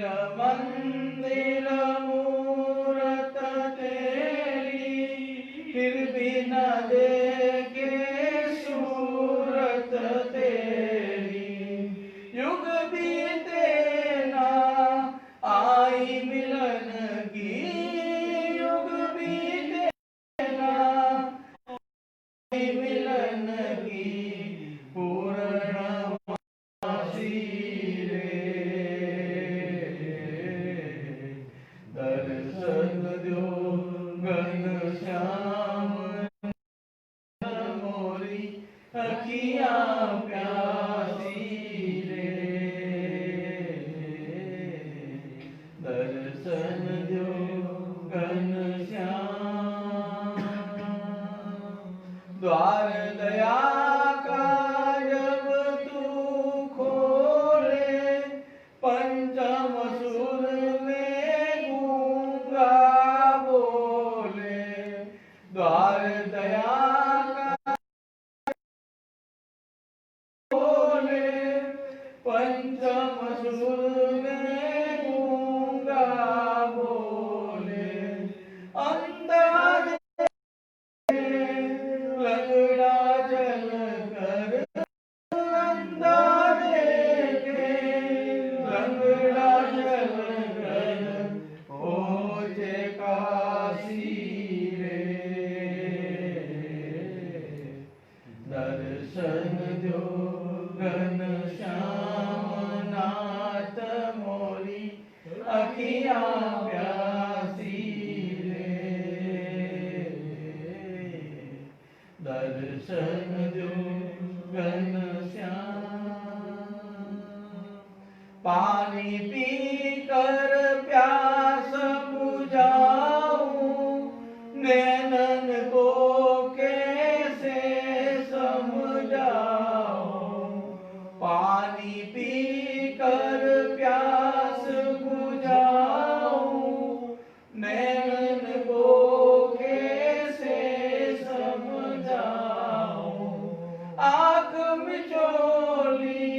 मंदिर मूरत तेरी, फिर भी न देखे सूरत तेरी। युग बीते ना आई मिलन की, युग बीते ना आई मिलन की, पूर्णमासी रे। दर्शन दो घनश्याम मोरी अखियाँ प्यासी रे। दर्शन दो घनश्याम। द्वार दया का जब तू खोले, पंचम सुर में गूंगा बोले। द्वार दया का बोले, पंचम सुर में गूंगा बोले। अंदाज लंगड़ा चल कर, अंदाजे के लंगड़ा चल कर पहुँचे काशी रे। दर्शन दो घनश्याम नाथ मोरी अखियाँ प्यासी रे। दर्शन दो घनश्याम। पानी पी कर प्यास बुझाऊं, नैनन को कैसे समझाऊं। पानी पी कर प्यास बुझाऊं, नैनन को कैसे समझाऊं। आँख मिचोली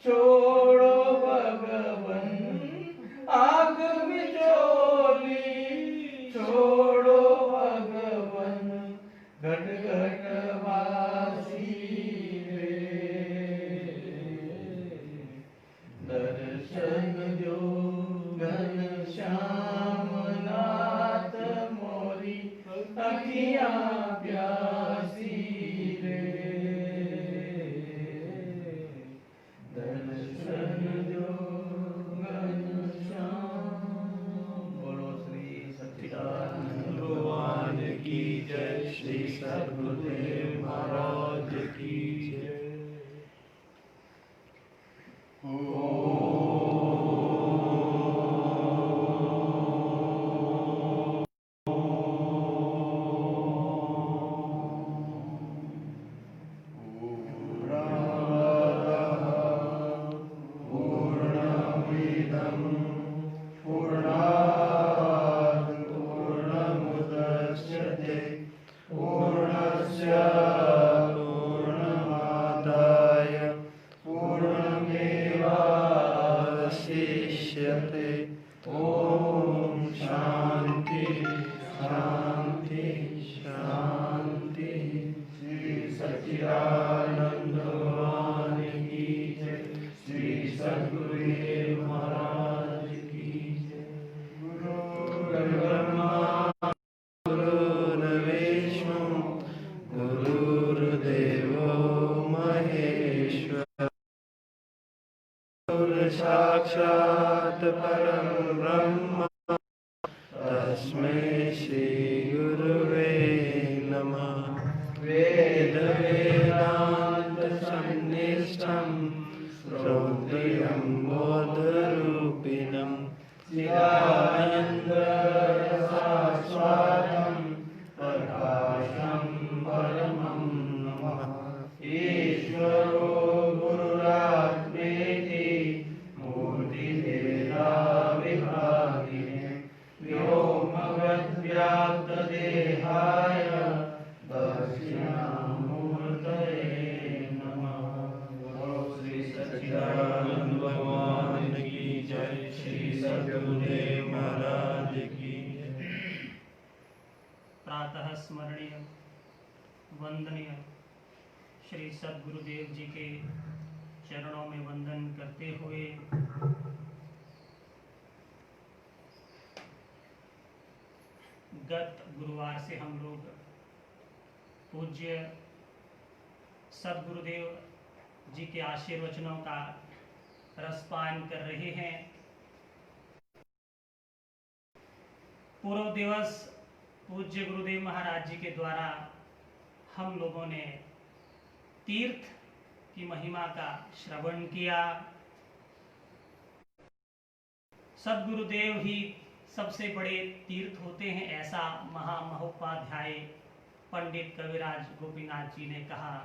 छोड़ो भगवन, आँख मिचोली छोड़ो भगवन, घट घट वासी रे। दर्शन दो घनश्याम नाथ मोरी अखियाँ प्यासी रे। दर्शन दो घनश्याम। बोलो श्री सच्चिदानंद भगवान की जय। श्री सद्गुरुदेव महाराज की जय। ओम शांति शांति शांति। श्री सच्चिदानंद भगवान की जय। श्री सद्गुरुदेव महाराज की जय। गुरुर्ब्रह्मा गुरुर्विष्णु गुरुर्देवो महेश्वर, साक्षात् परं ब्रह्म तस्मै श्री गुरुवे नमः। वेद वेदांत सन्निष्ठं श्रोत्रियं बोधरूपिणं चिदानन्द शाश्वतं प्रकाशं परमं नमः। ईश्वरो गुरुरात्मेति व्योमवद्व्याप्तदेहाय दक्षिणामूर्तये नमः। श्री सच्चिदानंद भगवान की जय। श्री श्री सद्गुरुदेव महाराज की जय। प्रातः स्मरणीय वंदनीय श्री सद्गुरुदेव जी के चरणों में वंदन करते हुए गत गुरुवार से हम लोग पूज्य सद्गुरुदेव जी के आशीर्वचनों का रसपान कर रहे हैं। पूर्व दिवस पूज्य गुरुदेव महाराज जी के द्वारा हम लोगों ने तीर्थ की महिमा का श्रवण किया। सद्गुरुदेव ही सबसे बड़े तीर्थ होते हैं, ऐसा महामहोपाध्याय पंडित कविराज गोपीनाथ जी ने कहा।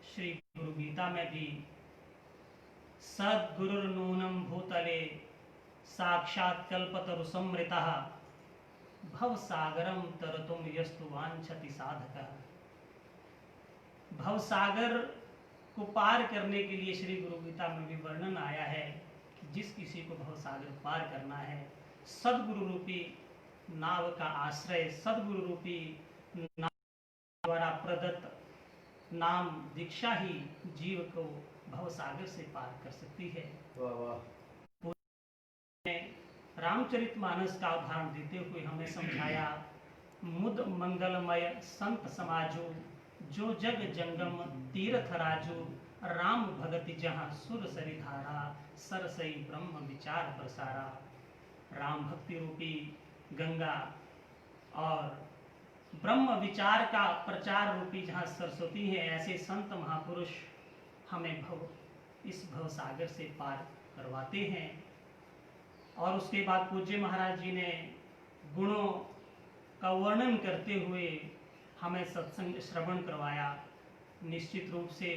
श्री गुरु गीता में भी सद्गुरुर्नूनं भूतले साक्षात् कल्पतरु समृतः भवसागरं तरतुम यस्तु वांछति साधकः। भवसागर को पार करने के लिए श्री गुरु गीता में भी वर्णन आया है कि जिस किसी को भवसागर पार करना है, सद्गुरु रूपी नाव का आश्रय, सद्गुरु रूपी नाव द्वारा प्रदत्त नाम दीक्षा ही जीव को भवसागर से पार कर सकती है। रामचरितमानस का उदाहरण देते हुए हमें समझाया, मुद मंगलमय संत समाजो जो जग जंगम तीर्थ राजो राम भगति जहाँ सुर सरी धारा सरसई ब्रह्म विचार प्रसारा। राम भक्ति रूपी गंगा और ब्रह्म विचार का प्रचार रूपी जहाँ सरस्वती है, ऐसे संत महापुरुष हमें इस भवसागर से पार करवाते हैं। और उसके बाद पूज्य महाराज जी ने गुणों का वर्णन करते हुए हमें सत्संग श्रवण करवाया। निश्चित रूप से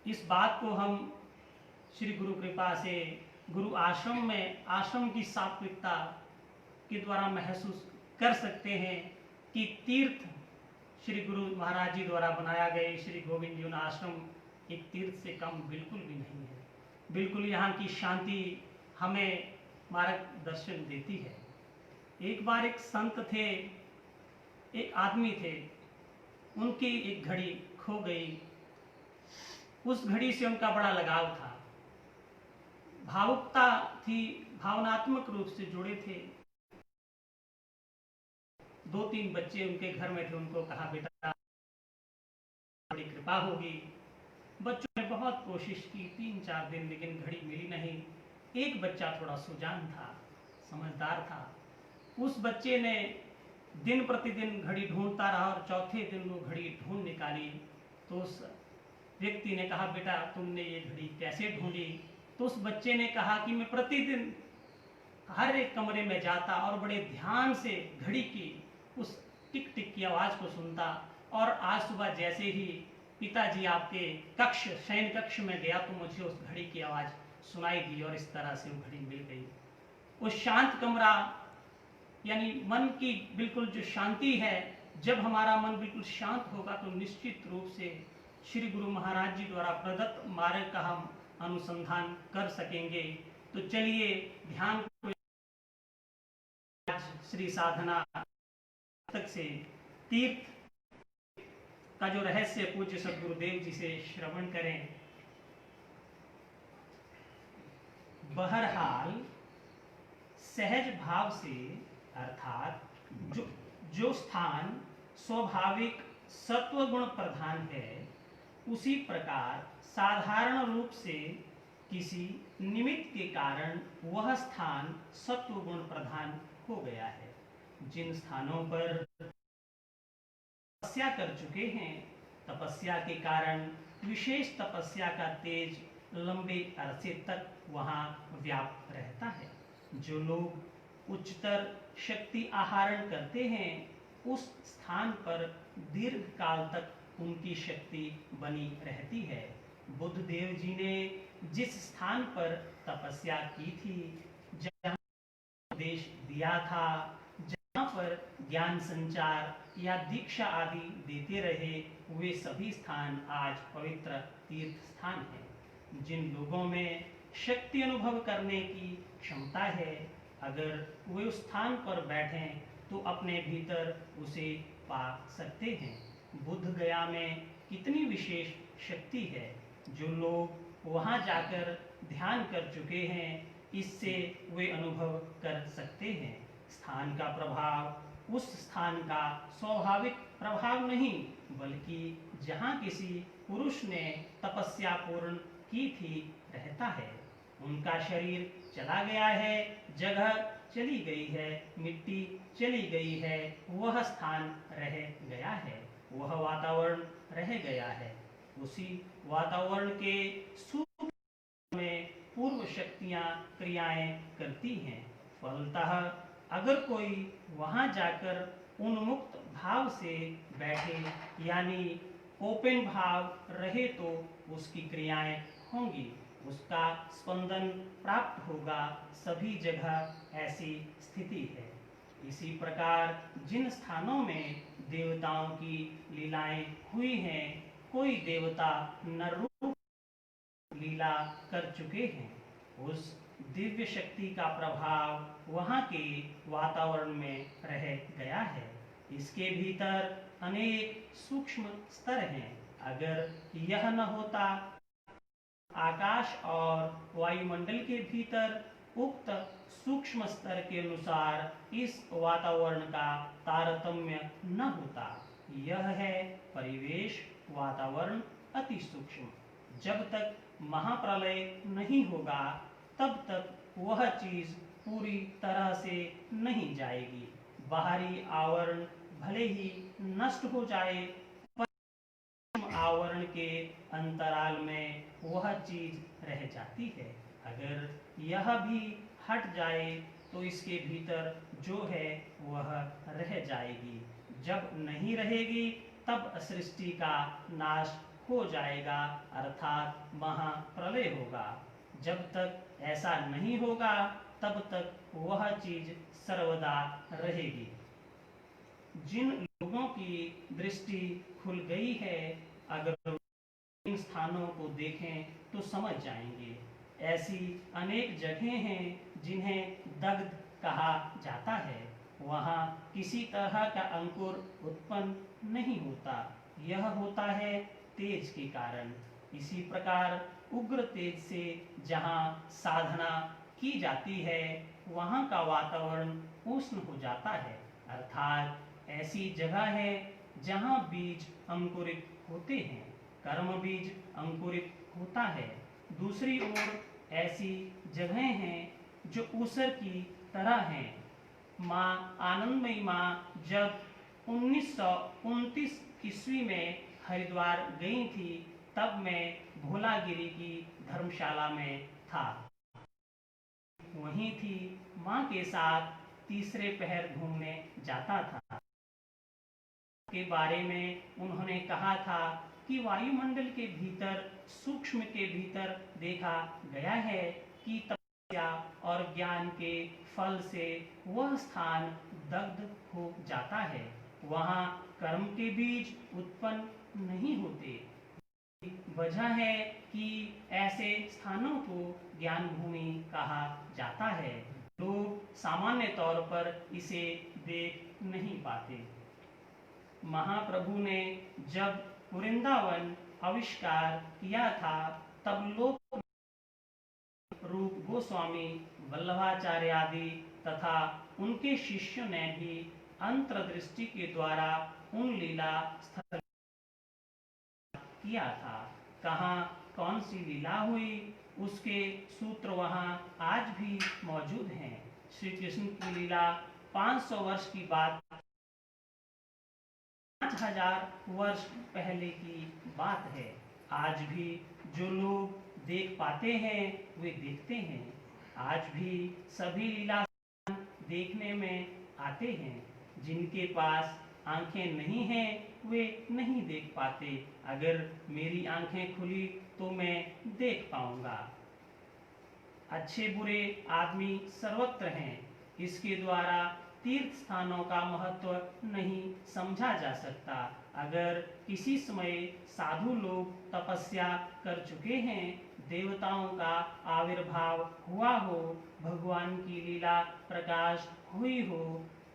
इस बात को हम श्री गुरु कृपा से गुरु आश्रम में आश्रम की सात्विकता के द्वारा महसूस कर सकते हैं कि तीर्थ श्री गुरु महाराज जी द्वारा बनाया गया श्री गोविंद जी आश्रम एक तीर्थ से कम बिल्कुल भी नहीं है। बिल्कुल यहाँ की शांति हमें मार्गदर्शन देती है। एक बार एक संत थे, एक आदमी थे, उनकी एक घड़ी खो गई। उस घड़ी से उनका बड़ा लगाव था, भावुकता थी, भावनात्मक रूप से जुड़े थे। 2-3 बच्चे उनके घर में थे। उनको कहा, बेटा बड़ी कृपा होगी। बच्चों ने बहुत कोशिश की 3-4 दिन, लेकिन घड़ी मिली नहीं। एक बच्चा थोड़ा सुजान था, समझदार था। उस बच्चे ने दिन प्रतिदिन घड़ी ढूंढता रहा और चौथे दिन वो घड़ी ढूंढ निकाली। तो उस व्यक्ति ने कहा, बेटा तुमने ये घड़ी कैसे ढूंढी? तो उस बच्चे ने कहा कि मैं प्रतिदिन हर एक कमरे में जाता और बड़े ध्यान से घड़ी की उस टिक टिक की आवाज़ को सुनता, और आज सुबह जैसे ही पिताजी आपके कक्ष शयन कक्ष में गया तो मुझे उस घड़ी की आवाज़ सुनाई दी और इस तरह से वो घड़ी मिल गई। वो शांत कमरा यानी मन की बिल्कुल जो शांति है, जब हमारा मन बिल्कुल शांत होगा तो निश्चित रूप से श्री गुरु महाराज जी द्वारा प्रदत्त मार्ग का हम अनुसंधान कर सकेंगे। तो चलिए ध्यान को श्री साधना तक से तीर्थ का जो रहस्य पूज्य सद्गुरुदेव जी से श्रवण करें। बहरहाल सहज भाव से अर्थात जो स्थान स्वाभाविक सत्व गुण प्रधान है, उसी प्रकार साधारण रूप से किसी निमित्त के कारण वह स्थान सत्व गुण प्रधान हो गया है। जिन स्थानों पर तपस्या कर चुके हैं, तपस्या के कारण विशेष तपस्या का तेज लंबे अरसे तक वहाँ व्याप्त रहता है। जो लोग उच्चतर शक्ति आहरण करते हैं, उस स्थान पर दीर्घ काल तक उनकी शक्ति बनी रहती है। बुद्ध देव जी ने जिस स्थान पर तपस्या की थी, जहाँ उपदेश दिया था, जहाँ पर ज्ञान संचार या दीक्षा आदि देते रहे, वे सभी स्थान आज पवित्र तीर्थ स्थान हैं। जिन लोगों में शक्ति अनुभव करने की क्षमता है। अगर वे उस स्थान पर बैठें तो अपने भीतर उसे पा सकते हैं। बुद्ध गया में कितनी विशेष शक्ति है। जो लोग वहां जाकर ध्यान कर चुके हैं, इससे वे अनुभव कर सकते हैं। स्थान का प्रभाव उस स्थान का स्वाभाविक प्रभाव नहीं, बल्कि जहाँ किसी पुरुष ने तपस्या पूर्ण की थी रहता है। उनका शरीर चला गया है, जगह चली गई है, मिट्टी चली गई है, वह स्थान रह गया है, वह वातावरण रह गया है। उसी वातावरण के सूक्ष्म में पूर्व शक्तियां क्रियाएं करती हैं। फलतः अगर कोई वहां जाकर उन्मुक्त भाव से बैठे, यानी ओपन भाव रहे, तो उसकी क्रियाएं होंगी, उसका स्पंदन प्राप्त होगा। सभी जगह ऐसी स्थिति है। इसी प्रकार जिन स्थानों में देवताओं की लीलाएं हुई हैं, कोई देवता नर रूप लीला कर चुके हैं, उस दिव्य शक्ति का प्रभाव वहां के वातावरण में रह गया है। इसके भीतर अनेक सूक्ष्म स्तर हैं। अगर यह न होता, आकाश और वायुमंडल के भीतर उक्त सूक्ष्म स्तर के अनुसार इस वातावरण का तारतम्य न होता। यह है परिवेश वातावरण अति सूक्ष्म। जब तक महाप्रलय नहीं होगा, तब तक वह चीज पूरी तरह से नहीं जाएगी। बाहरी आवरण भले ही नष्ट हो जाए, पर आवरण के अंतराल में वह चीज रह जाती है। अगर यह भी हट जाए तो इसके भीतर जो है वह रह जाएगी। जब नहीं रहेगी, तब सृष्टि का नाश हो जाएगा, अर्थात महाप्रलय होगा। जब तक ऐसा नहीं होगा, तब तक वह चीज सर्वदा रहेगी। जिन लोगों की दृष्टि खुल गई है, अगर इन स्थानों को देखें तो समझ जाएंगे। ऐसी अनेक जगहें हैं जिन्हें दग्ध कहा जाता है। वहाँ किसी तरह का अंकुर उत्पन्न नहीं होता, यह होता है तेज के कारण। इसी प्रकार उग्र तेज से जहाँ साधना की जाती है, वहाँ का वातावरण उष्ण हो जाता है, अर्थात ऐसी जगह है जहाँ बीज अंकुरित होते हैं, कर्म बीज अंकुरित होता है। दूसरी ओर ऐसी जगहें हैं जो ऊसर की तरह हैं। माँ आनंदमयी माँ जब 1929 ईस्वी में हरिद्वार गई थी, तब मैं भोलागिरी की धर्मशाला में था। वहीं थी, माँ के साथ तीसरे पहर घूमने जाता था। के बारे में उन्होंने कहा था कि वायुमंडल के भीतर, सूक्ष्म के भीतर देखा गया है कि तपस्या और ज्ञान के फल से वह स्थान दग्ध हो जाता है। वहाँ कर्म के बीज उत्पन्न नहीं होते। वजह है कि ऐसे स्थानों को ज्ञान भूमि कहा जाता है। लोग सामान्य तौर पर इसे देख नहीं पाते। महाप्रभु ने जब वृंदावन आविष्कार किया था, तब लोग रूप गोस्वामी, वल्लभाचार्य आदि तथा उनके शिष्यों ने भी अंतर्दृष्टि के द्वारा उन लीला स्थल किया था। कहाँ कौन सी लीला हुई, उसके सूत्र वहाँ आज भी मौजूद हैं। श्री कृष्ण की लीला 500 वर्ष की बात, 5000 वर्ष पहले की बात है। आज भी जो लोग देख पाते हैं, वे देखते हैं। आज भी सभी लीला देखने में आते हैं। जिनके पास आंखें नहीं हैं, वे नहीं देख पाते। अगर मेरी आंखें खुली तो मैं देख पाऊंगा। अच्छे बुरे आदमी सर्वत्र हैं। इसके द्वारा तीर्थ स्थानों का महत्व नहीं समझा जा सकता। अगर किसी समय साधु लोग तपस्या कर चुके हैं, देवताओं का आविर्भाव हुआ हो, भगवान की लीला प्रकाश हुई हो,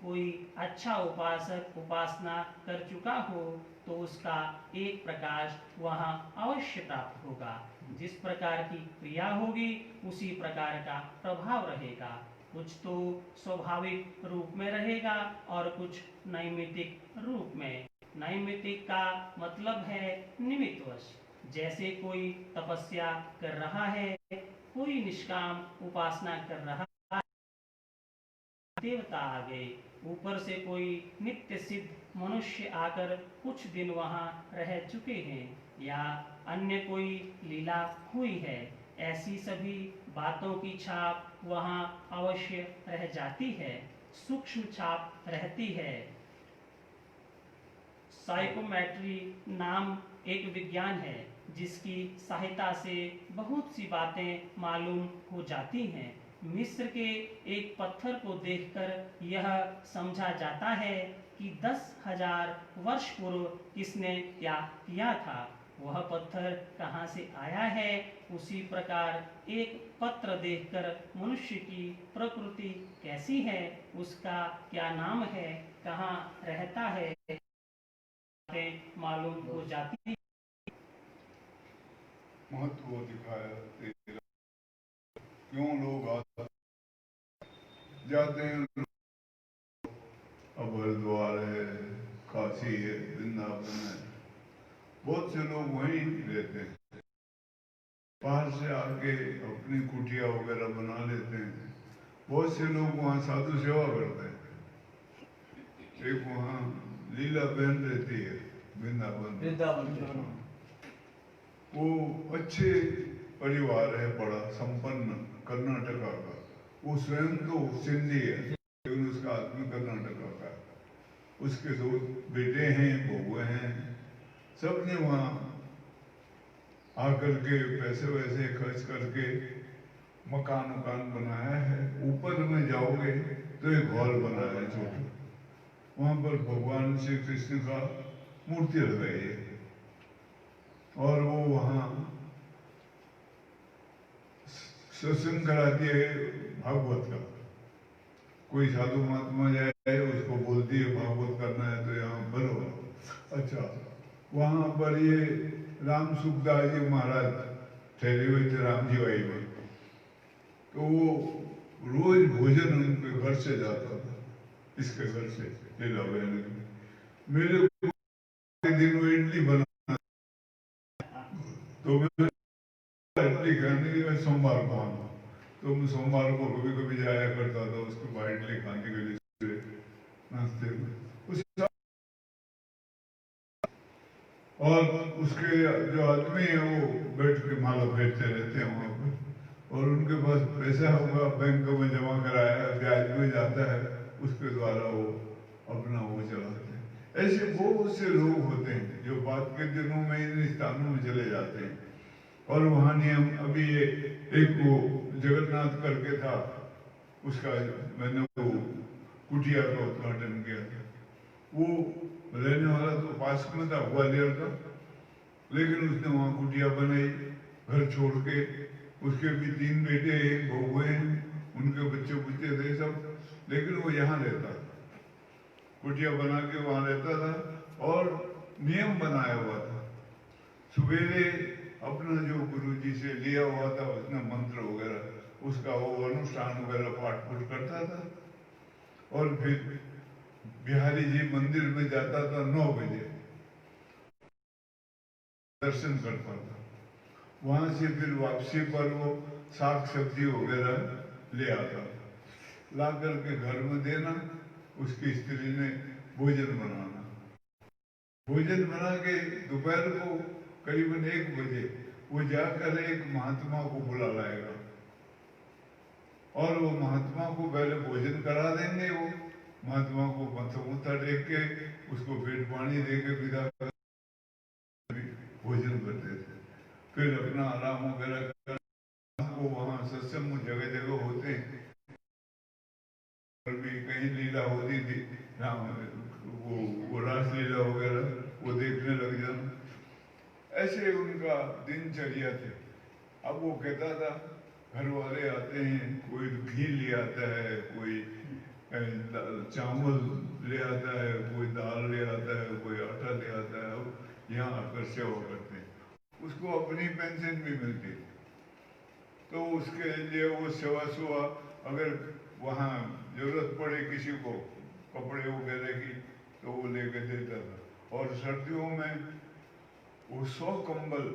कोई अच्छा उपासक उपासना कर चुका हो तो उसका एक प्रकाश वहाँ अवश्य प्राप्त होगा। जिस प्रकार की क्रिया होगी उसी प्रकार का प्रभाव रहेगा। कुछ तो स्वाभाविक रूप में रहेगा और कुछ नैमित्तिक रूप में। नैमित्तिक का मतलब है निमित्तवश। जैसे कोई तपस्या कर रहा है, कोई निष्काम उपासना कर रहा है, देवता आ गए, ऊपर से कोई नित्य सिद्ध मनुष्य आकर कुछ दिन वहाँ रह चुके हैं, या अन्य कोई लीला हुई है, ऐसी सभी बातों की छाप वहाँ अवश्य रह जाती है, सूक्ष्म छाप रहती है। साइकोमेट्री नाम एक विज्ञान है जिसकी सहायता से बहुत सी बातें मालूम हो जाती हैं। मिस्र के एक पत्थर को देखकर यह समझा जाता है कि 10,000 वर्ष पूर्व किसने क्या किया था। वह पत्थर कहाँ से आया है, उसी प्रकार एक पत्र देखकर मनुष्य की प्रकृति कैसी है, उसका क्या नाम है, कहाँ रहता है, मालूम हो जाती है। महत्व दिखाया तेरा, क्यों लोग जाते हैं। अब हरिद्वार है, काशी है, वृंदावन है, बहुत से लोग वहीं रहते हैं। बाहर से आके अपनी कुटिया वगैरह बना लेते हैं। बहुत से लोग वहाँ साधु सेवा करते हैं। एक वहाँ लीला बहन रहती है वृंदावन, वो अच्छे परिवार है, बड़ा संपन्न, कर्नाटका का। वो स्वयं तो सिंधी है लेकिन उसका आदमी कर्नाटका का है। उसके दो बेटे हैं, बहुएं हैं। सब ने वहाँ आकर के पैसे वैसे खर्च करके मकान बनाया है। ऊपर में जाओगे तो एक हॉल बना है छोटा, वहाँ पर भगवान श्री कृष्ण का मूर्ति लगाई है और वो वहाँ सत्संग कराती है भागवत का। कोई साधु महात्मा जाए उसको बोलती है भागवत करना है तो यहाँ भरो। अच्छा, वहाँ पर ये राम सुखदास जी महाराज ठहरे हुए थे राम जी वाई में, तो वो रोज भोजन उनके घर से जाता था, इसके घर से लीला बहन। मेरे दिन वो इडली बना तो मैं इडली खाने के लिए सोमवार को आना, तो मैं सोमवार को कभी कभी जाया करता था उसके बाद इडली खाने के लिए नाश्ते में। और उसके जो आदमी है वो बैठ के माला फेरते रहते हैं वहाँ पर, और उनके पास पैसा होगा बैंक में जमा कराया, ब्याज में जाता है, उसके द्वारा वो अपना वो चलाते हैं। ऐसे बहुत से लोग होते हैं जो बाद के दिनों में इन स्थानों में चले जाते हैं। और वहाँ नियम अभी एक वो जगन्नाथ करके था, उसका मैंने वो कुटिया का उद्घाटन किया था। वो रहने वाला तो पास में था ग्वालियर का, लेकिन उसने वहाँ कुटिया बनाई घर छोड़ के। उसके भी 3 बेटे एक बहुएं हैं, उनके बच्चे थे सब, लेकिन वो यहाँ रहता था, कुटिया बना के वहाँ रहता था। और नियम बनाया हुआ था, सवेरे अपना जो गुरु जी से लिया हुआ था उसने मंत्र वगैरह उसका वो अनुष्ठान वगैरह पाठ पुठ करता था, और फिर बिहारी जी मंदिर में जाता था 9 बजे, दर्शन करता था। वहां से फिर वापसी पर वो साग सब्जी वगैरह ले आता, ला करके घर में देना, उसकी स्त्री ने भोजन बनाना। भोजन बना के दोपहर को करीबन 1 बजे वो जाकर एक महात्मा को बुला लाएगा, और वो महात्मा को पहले भोजन करा देंगे। वो महात्मा को मथा टेक के उसको पेट पानी दे के विदा भोजन करते थे। फिर अपना आराम वगैरह कर, वो वहाँ सत्संग जगह जगह होते हैं, और भी कहीं लीला होती थी, वो रास लीला वगैरह वो देखने लग जाना। ऐसे उनका दिनचर्या थे। अब वो कहता था घर वाले आते हैं, कोई घी ले आता है, कोई चावल ले आता है, कोई दाल ले आता है, कोई आटा ले आता है, अब यहाँ आकर सेवा करते हैं। उसको अपनी पेंशन भी मिलती थी, तो उसके लिए वो सेवा सुवा अगर वहाँ जरूरत पड़े किसी को कपड़े वगैरह की तो वो लेके देता था। और सर्दियों में वो 100 कंबल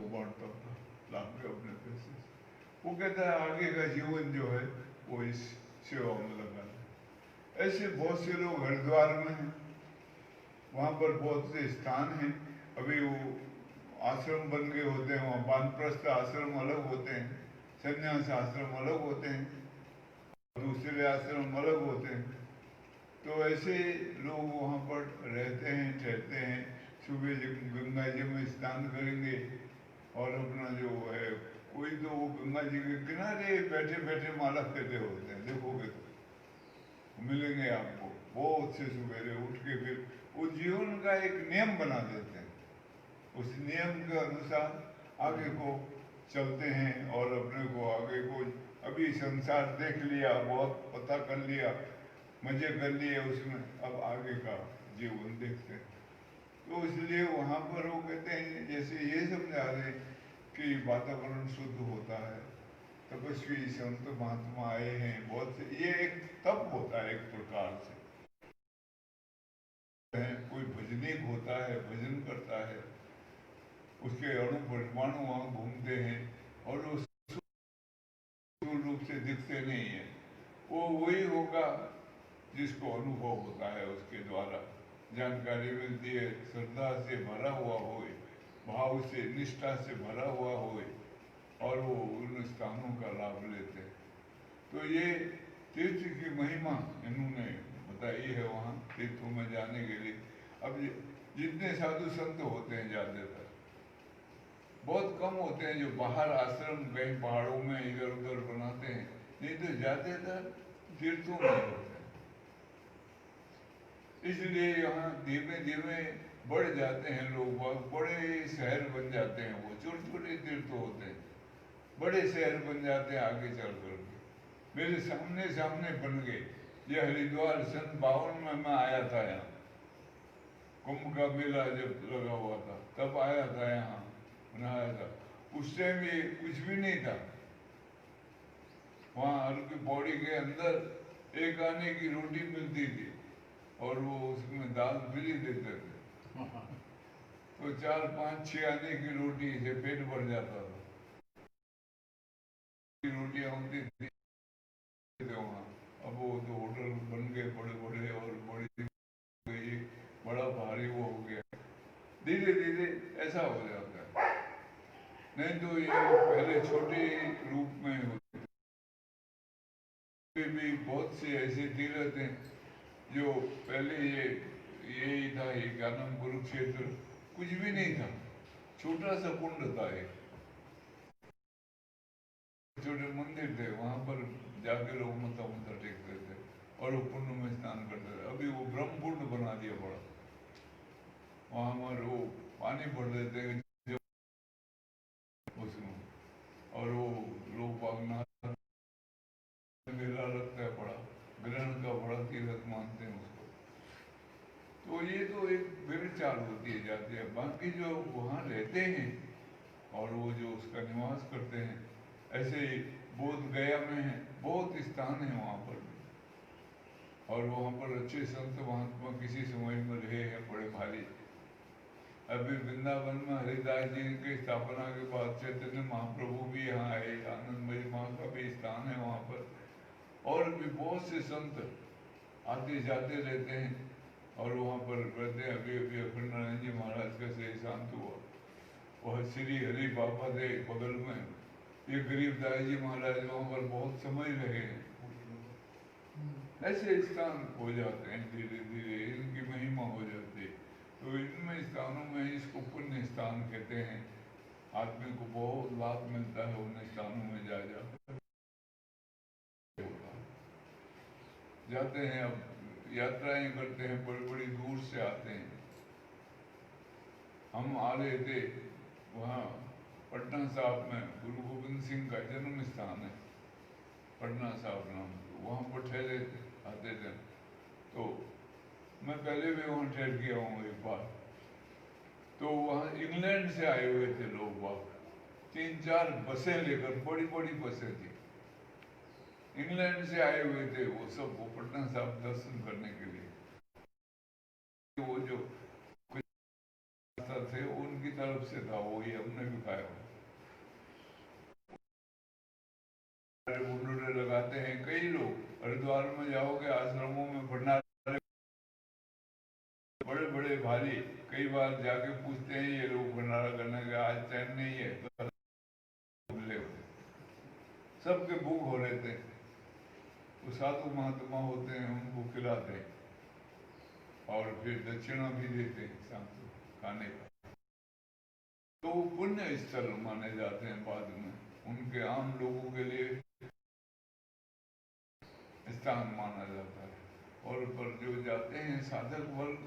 बांटता था लाभ के अपने पैसे से। वो कहता है आगे का जीवन जो है वो इस सेवा में लगा है। ऐसे बहुत से लोग हरिद्वार में हैं, वहाँ पर बहुत से स्थान हैं, अभी वो आश्रम बन गए होते हैं, वहाँ वानप्रस्थ आश्रम अलग होते हैं, संन्यास आश्रम अलग होते हैं, दूसरे आश्रम अलग होते हैं। तो ऐसे लोग वहाँ पर रहते हैं, ठहरते हैं, सुबह गंगा जी में स्नान करेंगे और अपना जो है कोई तो वो गंगा जी के किनारे बैठे बैठे माला फेरते होते हैं, देखोगे तो मिलेंगे आपको। बहुत से सवेरे उठ के फिर वो जीवन का एक नियम बना देते हैं, उस नियम के अनुसार आगे को चलते हैं और अपने को आगे को अभी संसार देख लिया, बहुत पता कर लिया, मजे कर लिए उसमें, अब आगे का जीवन देखते हैं। तो इसलिए वहाँ पर वो कहते हैं जैसे ये समझा रहे कि वातावरण शुद्ध होता है, तपस्वी संत महात्मा आए हैं बहुत से, ये एक तप होता है एक प्रकार से। कोई भजनिक होता है, भजन करता है, उसके अणु परमाणु वहाँ घूमते हैं और वो रूप से दिखते नहीं है, वो वही होगा जिसको अनुभव होता है, उसके द्वारा जानकारी मिलती है, श्रद्धा से भरा हुआ होए, भाव से निष्ठा से भरा हुआ होए और वो उन स्थानों का लाभ लेते हैं। तो ये तीर्थ की महिमा इन्होंने बताई है वहाँ तीर्थों में जाने के लिए। अब जितने साधु संत होते हैं ज़्यादातर, बहुत कम होते हैं जो बाहर आश्रम कहीं पहाड़ों में इधर उधर बनाते हैं, नहीं तो ज़्यादातर तीर्थों में होते हैं। इसलिए यहाँ धीमे धीमे बढ़ जाते हैं लोग, बड़े शहर बन जाते हैं, वो छोटे छोटे तीर्थ होते हैं, बड़े शहर बन जाते हैं आगे चल करके। मेरे सामने सामने बन गए। ये हरिद्वार सन 52 में मैं आया था यहाँ, कुंभ का मेला जब लगा हुआ था तब आया था यहाँ, नहाया था। उस टाइम ये कुछ भी नहीं था, वहाँ हल्की पौड़ी के अंदर एक आने की रोटी मिलती थी और वो उसमें दाल फ्री देते थे, तो 4 5 6 आने की रोटी से पेट भर जाता था। रोटियां होती थी वहाँ, अब वो तो होटल बन गए बड़े बड़े और बड़ी गई, बड़ा भारी वो हो गया। धीरे धीरे ऐसा हो जाता है, नहीं तो ये पहले छोटे रूप में होते भी बहुत से ऐसे तीर्थ हैं जो पहले यही था, ये क्या नाम कुरुक्षेत्र, कुछ भी नहीं था, छोटा सा कुंड था, एक छोटे मंदिर थे, वहां पर जाके लोग मत्था मत्था टेकते थे और वो कुंड में स्नान करते थे। अभी वो ब्रह्म कुंड बना दिया बड़ा, वहां पर वो पानी भर देते हैं उसमें, और वो लोग भागना मेला लगता है बड़ा, ग्रहण का बड़ा तीर्थ मानते हैं उसको। तो ये तो एक भीड़ चाल होती है जाती है। बाकी जो वहाँ रहते हैं और वो जो उसका निवास करते हैं, ऐसे ही बोध गया में है, बहुत स्थान है वहाँ पर भी, और वहाँ पर अच्छे संत महात्मा किसी समय में रहे हैं बड़े भारी। अभी वृंदावन में हरिदास जी की स्थापना के बाद चैतन्य महाप्रभु भी यहाँ आए, आनंदमयी माँ का भी स्थान है वहाँ पर, और भी बहुत से संत आते जाते रहते हैं और वहाँ पर रहते हैं। अभी अभी अखंडानंद जी महाराज का सही शांत हुआ, वह श्री हरि बाबा दे बगल में, ये गरीबदास जी महाराज वहाँ पर बहुत समय रहे हैं। ऐसे स्थान हो जाते हैं धीरे धीरे, इनकी महिमा हो जाती है। तो इनमें स्थानों में इसको पुण्य स्थान कहते हैं, आदमी को बहुत लाभ मिलता है उन स्थानों में जा जाते हैं। अब यात्राएं करते हैं, बड़ी बड़ी दूर से आते हैं। हम आ रहे थे वहाँ पटना साहब में गुरु गोविंद सिंह का जन्म स्थान है, पटना साहब नाम, वहाँ पर ठहरे थे, आते थे। तो मैं पहले भी वहाँ ठहर गया हूँ एक बार। तो वहाँ इंग्लैंड से आए हुए थे लोग, वहाँ 3-4 बसें लेकर, बड़ी बड़ी बसें थी, इंग्लैंड से आए हुए थे वो सब, वो पटना साहब दर्शन करने के लिए। वो जो थे उनकी तरफ से था, वो ये हमने भी खाया। भंडूरे लगाते हैं कई लोग, हरिद्वार में जाओगे आश्रमों में भंडारे बड़े बड़े भारी, कई बार जाके पूछते हैं ये लोग भंडारा करने का, आज टाइम नहीं है तो सबके भूख हो रहे थे, वो साधु महात्मा होते हैं उनको खिलाते हैं और फिर दक्षिणा भी देते हैं शाम को खाने का। तो वो पुण्य स्थल माने जाते हैं बाद में, उनके आम लोगों के लिए स्थान माना जाता है। और पर जो जाते हैं साधक वर्ग,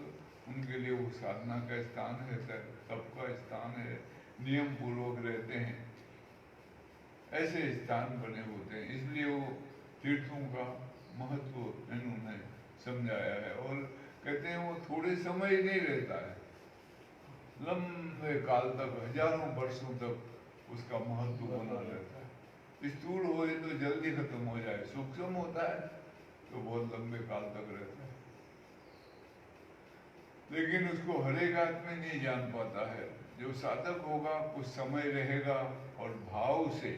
उनके लिए वो साधना का स्थान है, तप का स्थान है, नियम पूर्वक रहते हैं, ऐसे स्थान बने होते हैं। इसलिए वो तीर्थों का महत्व इन्होंने समझाया है। और कहते हैं वो थोड़े समय ही नहीं रहता है, लंबे काल तक, हजारों वर्षों तक उसका महत्व बना रहता है। स्थूल हो तो जल्दी खत्म हो जाए, सूक्ष्म होता है तो बहुत लंबे काल तक रहता है। लेकिन उसको हर एक आदमी नहीं जान पाता है। जो साधक होगा कुछ समय रहेगा और भाव से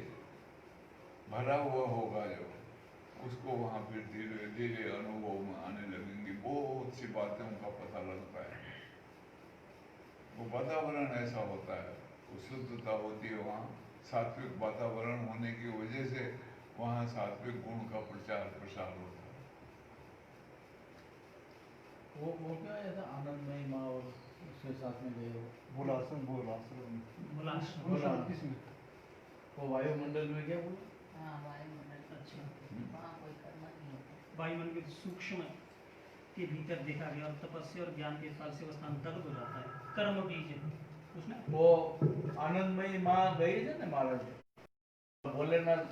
भरा हुआ होगा, जो उसको वहां फिर धीरे धीरे अनुभव में आने लगेंगी, बहुत सी बातों का पता लगता है। वो वातावरण ऐसा होता है, वो शुद्धता होती है वहाँ, सात्विक वातावरण होने की वजह से वहाँ सात्विक गुण का प्रचार प्रसार होता है। वो क्या ऐसा आनंदमयी माँ और उसके साथ में गए हो, भोलाश्रम किसमें, वो वायुमंडल में क्या बोला? हाँ वायुमंडल, अच्छा, वहाँ कोई कर्म नहीं होता। वायुमंडल सूक्ष्म के भीतर देखा गया और तपस्या और ज्ञान के फल से वो स्थान दग्ध हो जाता है, कर्म बीज उसने। वो आनंदमयी माँ गई थी ना महाराज, भोलेनाथ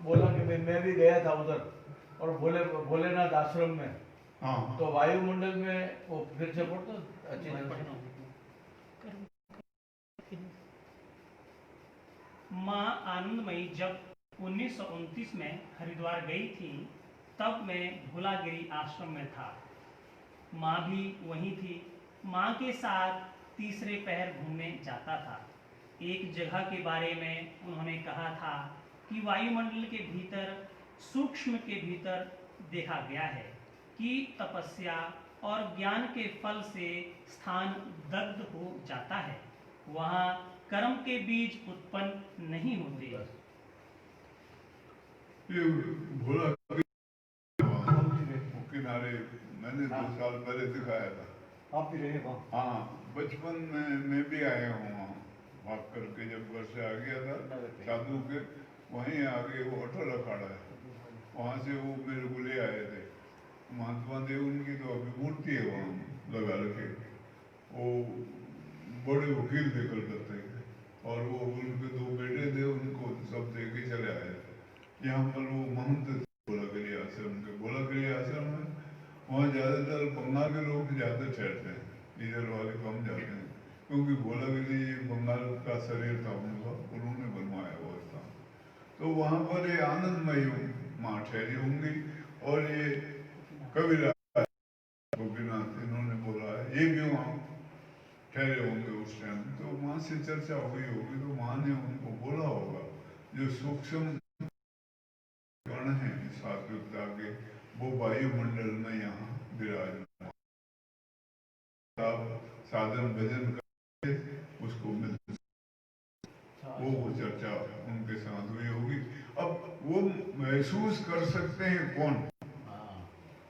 बोला कि मैं भी गया था उधर, और भोलेनाथ आश्रम में। हाँ, तो वायुमंडल में वो फिर से पढ़ता अच्छी तरह से। माँ आनंदमयी जब 1929 में हरिद्वार गई थी, तब मैं भोलागिरी आश्रम में था। माँ भी वहीं थी। माँ के साथ तीसरे पहर घूमने जाता था। एक जगह के बारे में उन्होंने कहा था कि वायुमंडल के भीतर, सूक्ष्म के भीतर देखा गया है कि तपस्या और ज्ञान के फल से स्थान दग्ध हो जाता है, वहाँ कर्म के बीज उत्पन्न नहीं होते। ये भोला किनारे मैंने 2 साल पहले दिखाया था। आप भी रहे वहाँ? हाँ, बचपन में मैं भी आया हूँ वहाँ, भाग करके जब घर से आ गया था साधु के, वहीं आगे वो अटल अखाड़ा है, वहाँ से वो मेरे को ले आए थे। महात्मा देव उनकी तो अभी मूर्ति है वहाँ लगा रखे, वो बड़े वकील थे कलकत्ते के, और वो उनके 2 बेटे थे, उनको सब दे के चले आए। यहाँ पर वो महंत भोलागिरी आश्रम के, भोलागिरी आश्रम में वहाँ ज़्यादातर बंगाल के लोग ज़्यादा ठहरते हैं, इधर वाले कम जाते हैं, क्योंकि भोलागिरी बंगाल का शरीर था उनका, उन्होंने बनवाया वो स्थान। तो वहाँ पर ये आनंदमयी माँ ठहरी होंगी, और ये कबीरदास गोपीनाथ इन्होंने बोला है, ये भी वहाँ ठहरे होंगे उस टाइम। तो माँ से चर्चा हुई होगी, तो माँ ने उनको बोला होगा जो सूक्ष्म गण है सात्विकता के, वो वायुमंडल में यहाँ विराजमान, साधन भजन करके उसको मिलते, वो चर्चा उनके साथ हुई होगी। अब वो महसूस कर सकते हैं कौन?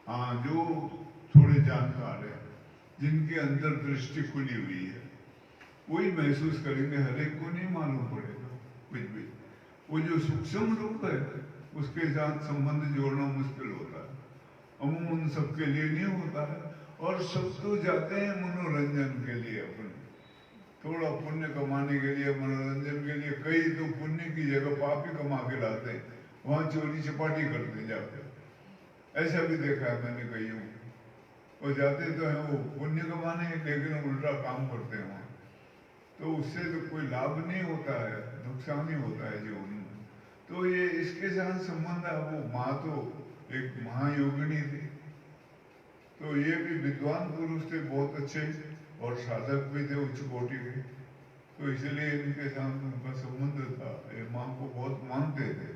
हाँ, जो थोड़े जानकार है, जिनके अंदर दृष्टि खुली हुई है, वही महसूस करेंगे, हर एक को नहीं मालूम पड़ेगा कुछ भी। वो जो सूक्ष्म रूप है उसके साथ संबंध जोड़ना मुश्किल होता है, अमूमन सबके लिए नहीं होता है, और सब तो जाते हैं मनोरंजन के लिए अपने, थोड़ा पुण्य कमाने के लिए, मनोरंजन के लिए, कई तो पुण्य की जगह पाप ही कमा के लाते हैं, वहां चोरी चपाटी करते हैं जाकर। ऐसा भी देखा है मैंने कईयों को। वो जाते तो हैं वो पुण्य कमाने, लेकिन उल्टा काम करते हैं वहां। तो उससे तो कोई लाभ नहीं होता है, नुकसान ही होता है जीवन में। तो ये इसके साथ संबंध है। वो माँ तो एक महायोगिनी थी, तो ये भी विद्वान पुरुष थे, बहुत अच्छे, और साधक भी थे उच्च कोटि के। तो इसलिए इनके साथ उनका संबंध था। ये माँ को बहुत मानते थे,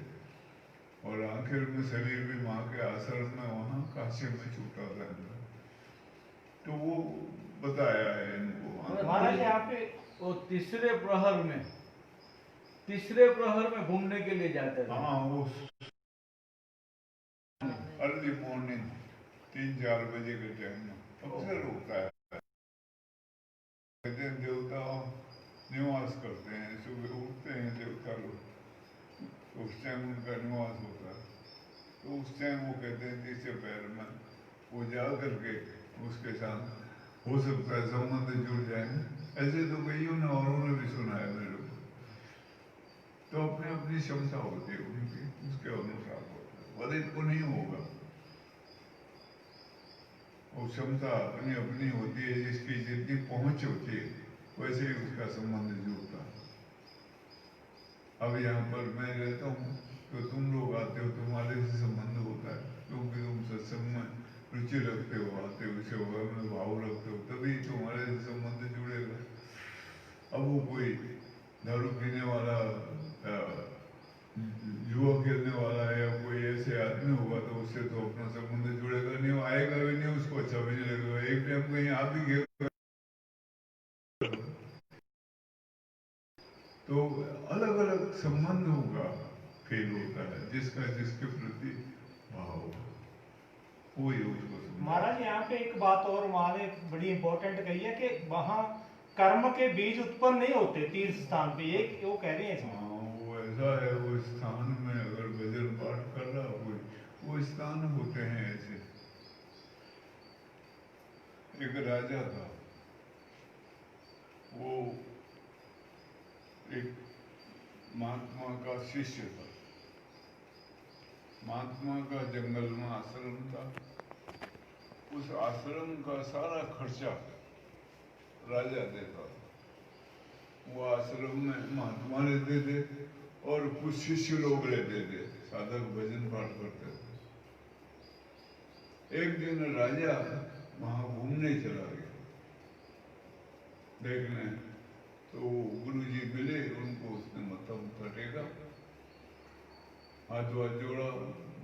और आखिर में शरीर भी माँ के आश्रम में वहाँ काशी में छूटा था इनका। तो वो बताया है इनको। महाराज यहाँ पे वो तीसरे प्रहर में घूमने के लिए जाते थे। हाँ, वो अर्ली मॉर्निंग 3-4 बजे के टाइम में अक्सर होता है। देवता निवास करते हैं, सुबह उठते हैं देवता लोग, तो उस टाइम उनका निवास होता है। तो उस टाइम वो कहते हैं तीसरे पैर में वो जा करके उसके साथ हो सकता है संबंध जुड़ जाए। ऐसे तो कईयों ने औरों ने भी सुना है मेरे को। तो अपनी अपनी क्षमता होती है उनकी, उसके अनुसार होता है, वरिष्ठ को नहीं होगा। वो क्षमता अपनी अपनी होती है, जिसकी जितनी पहुंच होती है वैसे ही उसका संबंध जुड़ता है। अब यहाँ पर मैं रहता हूँ, तो तुम लोग आते हो, तुम्हारे से संबंध होता है, क्योंकि तुम सत्संग में रुचि रखते हो, आते हो, सेवा में भाव रखते हो, तभी तुम्हारे से संबंध जुड़ेगा। अब वो कोई दारू पीने वाला, जुआ खेलने वाला है, या कोई ऐसे आदमी होगा, तो उससे तो अपना संबंध जुड़ेगा नहीं, वो आएगा भी नहीं, उसको अच्छा भी नहीं लगेगा। एक टाइम कहीं आप भी गए तो अलग अलग संबंधों का खेल होता है, जिसका जिसके प्रति भाव वो ही उसको। महाराज यहाँ पे एक बात और वहाँ ने बड़ी इंपॉर्टेंट कही है कि वहाँ कर्म के बीज उत्पन्न नहीं होते तीर्थ स्थान पे, ये वो कह रहे हैं। हाँ, वो ऐसा है, वो स्थान में अगर भजन पाठ कर रहा कोई, वो स्थान होते हैं ऐसे। एक राजा था, वो एक महात्मा का शिष्य था। महात्मा का जंगल में आश्रम था, उस आश्रम का सारा खर्चा राजा देता था। वो आश्रम में महात्मा रहते थे और कुछ शिष्य लोग रहते थे, साधक भजन पाठ करते थे। एक दिन राजा वहां घूमने चला गया देखने, तो गुरुजी मिले उनको, उसने माथा मुथा टेका, हाथ वाथ जोड़ा।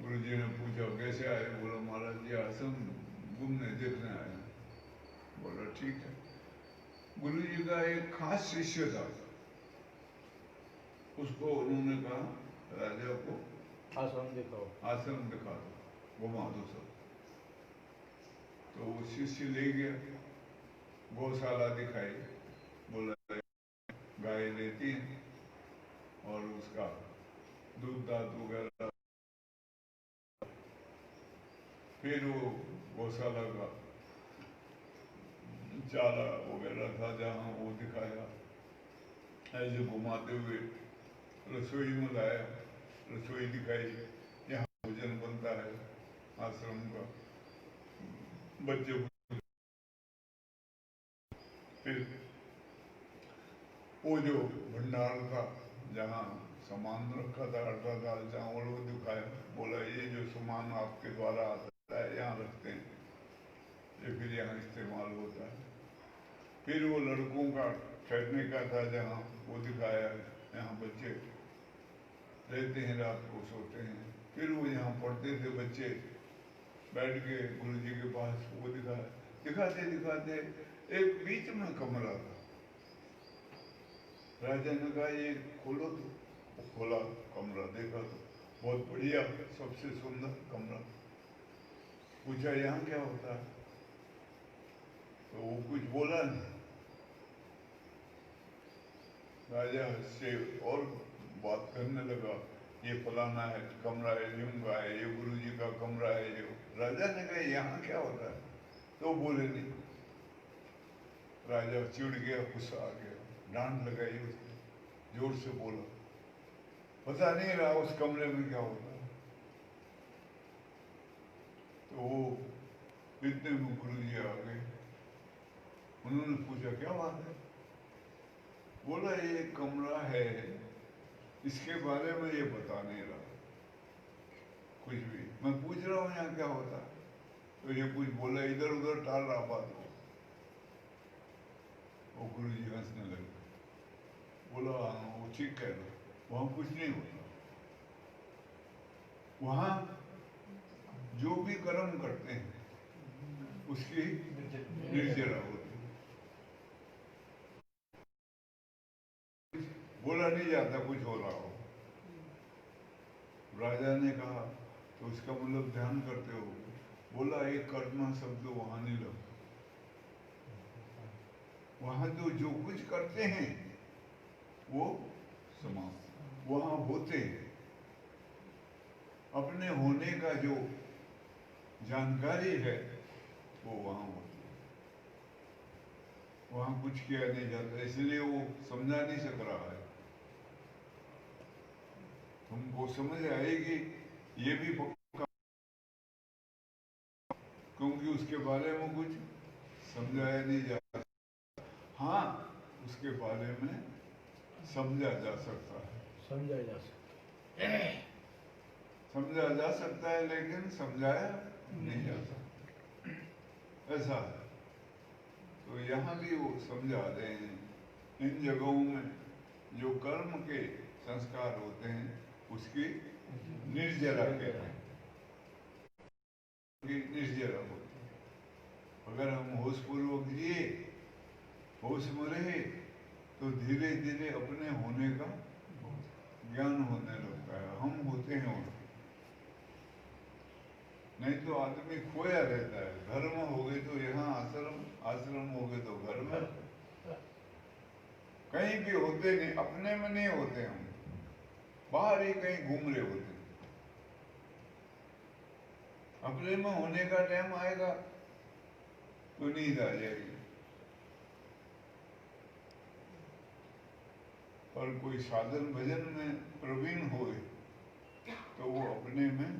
गुरुजी ने पूछा कैसे आए? बोला महाराज जी आश्रम घूमने देखने आए। बोला ठीक है। गुरुजी का एक खास शिष्य था, उसको उन्होंने कहा राजा को आश्रम दिखाओ, आश्रम दिखा दो, घुमा दो सब। तो वो शिष्य ले गया, गौशाला दिखाई, बोला गाय लेती है और उसका दूध दाद वगैरह। फिर वो गौशाला का चारा वगैरह था जहाँ वो दिखाया, ऐसे घुमाते हुए रसोई में लाया, रसोई दिखाई, यहाँ भोजन बनता है आश्रम का, बच्चे। फिर वो जो भंडार था जहाँ सामान रखा था, आटा दाल चावल, वो दिखाया। बोला ये जो सामान आपके द्वारा आता है यहाँ रखते हैं, ये फिर यहाँ इस्तेमाल होता है। फिर वो लड़कों का ठहरने का था जहाँ, वो दिखाया, यहाँ बच्चे रहते हैं, रात को सोते हैं। फिर वो यहाँ पढ़ते थे बच्चे बैठ के गुरुजी के पास, वो दिखाया। दिखाते दिखाते एक बीच में कमरा था। राजा ने कहा ये खोलो, तो खोला कमरा, देखा तो बहुत बढ़िया, सबसे सुंदर कमरा। पूछा यहाँ क्या होता है? तो वो कुछ बोला नहीं। राजा से और बात करने लगा, ये फलाना है कमरा है, यूं का है, ये गुरुजी का कमरा है। ये राजा ने कहा यहाँ क्या होता है? तो बोले नहीं। राजा चिढ़ गया, गुस्सा आ गया, डांट लगाई उसने, जोर से बोला, पता नहीं रहा उस कमरे में क्या होता है। तो वो इतने में गुरुजी आ गए। उन्होंने पूछा क्या बात है? बोला ये कमरा है, इसके बारे में ये बता नहीं रहा कुछ भी। मैं पूछ रहा हूँ यहाँ क्या होता है, तो ये कुछ बोला, इधर उधर टाल रहा बात को। वो गुरुजी हंसने लगे, बोला वो ठीक कह रहा, वहाँ कुछ नहीं होता। वहाँ जो भी कर्म करते हैं उसकी निर्जरा होती है। बोला नहीं जाता कुछ हो रहा हो। राजा ने कहा तो उसका मतलब ध्यान करते हो? बोला एक कर्मा शब्द वहां नहीं लगा, वहां तो जो कुछ करते हैं वो समाप्त वहां होते हैं। अपने होने का जो जानकारी है वो वहां होती है, वहां कुछ किया नहीं जाता, इसलिए वो समझा नहीं सक रहा है। तुमको समझ आएगी ये भी पक्का, क्योंकि उसके बारे में कुछ समझाया नहीं जाता। हाँ, उसके बारे में समझा जा सकता है, समझा जा सकता है, समझा जा सकता है, लेकिन समझाया नहीं जा सकता, ऐसा है। तो यहाँ भी वो समझा रहे हैं, इन जगहों में जो कर्म के संस्कार होते हैं उसकी निर्जरा कहते हैं, निर्जरा होती है। अगर हम होशपूर्वक जिए, होश में रहे, तो धीरे धीरे अपने होने का ज्ञान होने लगता है, हम होते हैं वहाँ। नहीं तो आदमी खोया रहता है, घर में हो गए तो यहाँ आश्रम, आश्रम हो गए तो घर में, कहीं भी होते नहीं, अपने में नहीं होते हम, बाहर ही कहीं घूम रहे होते। अपने में होने का टाइम आएगा तो नींद आ जाएगी। और कोई साधन भजन में प्रवीण होए तो वो अपने में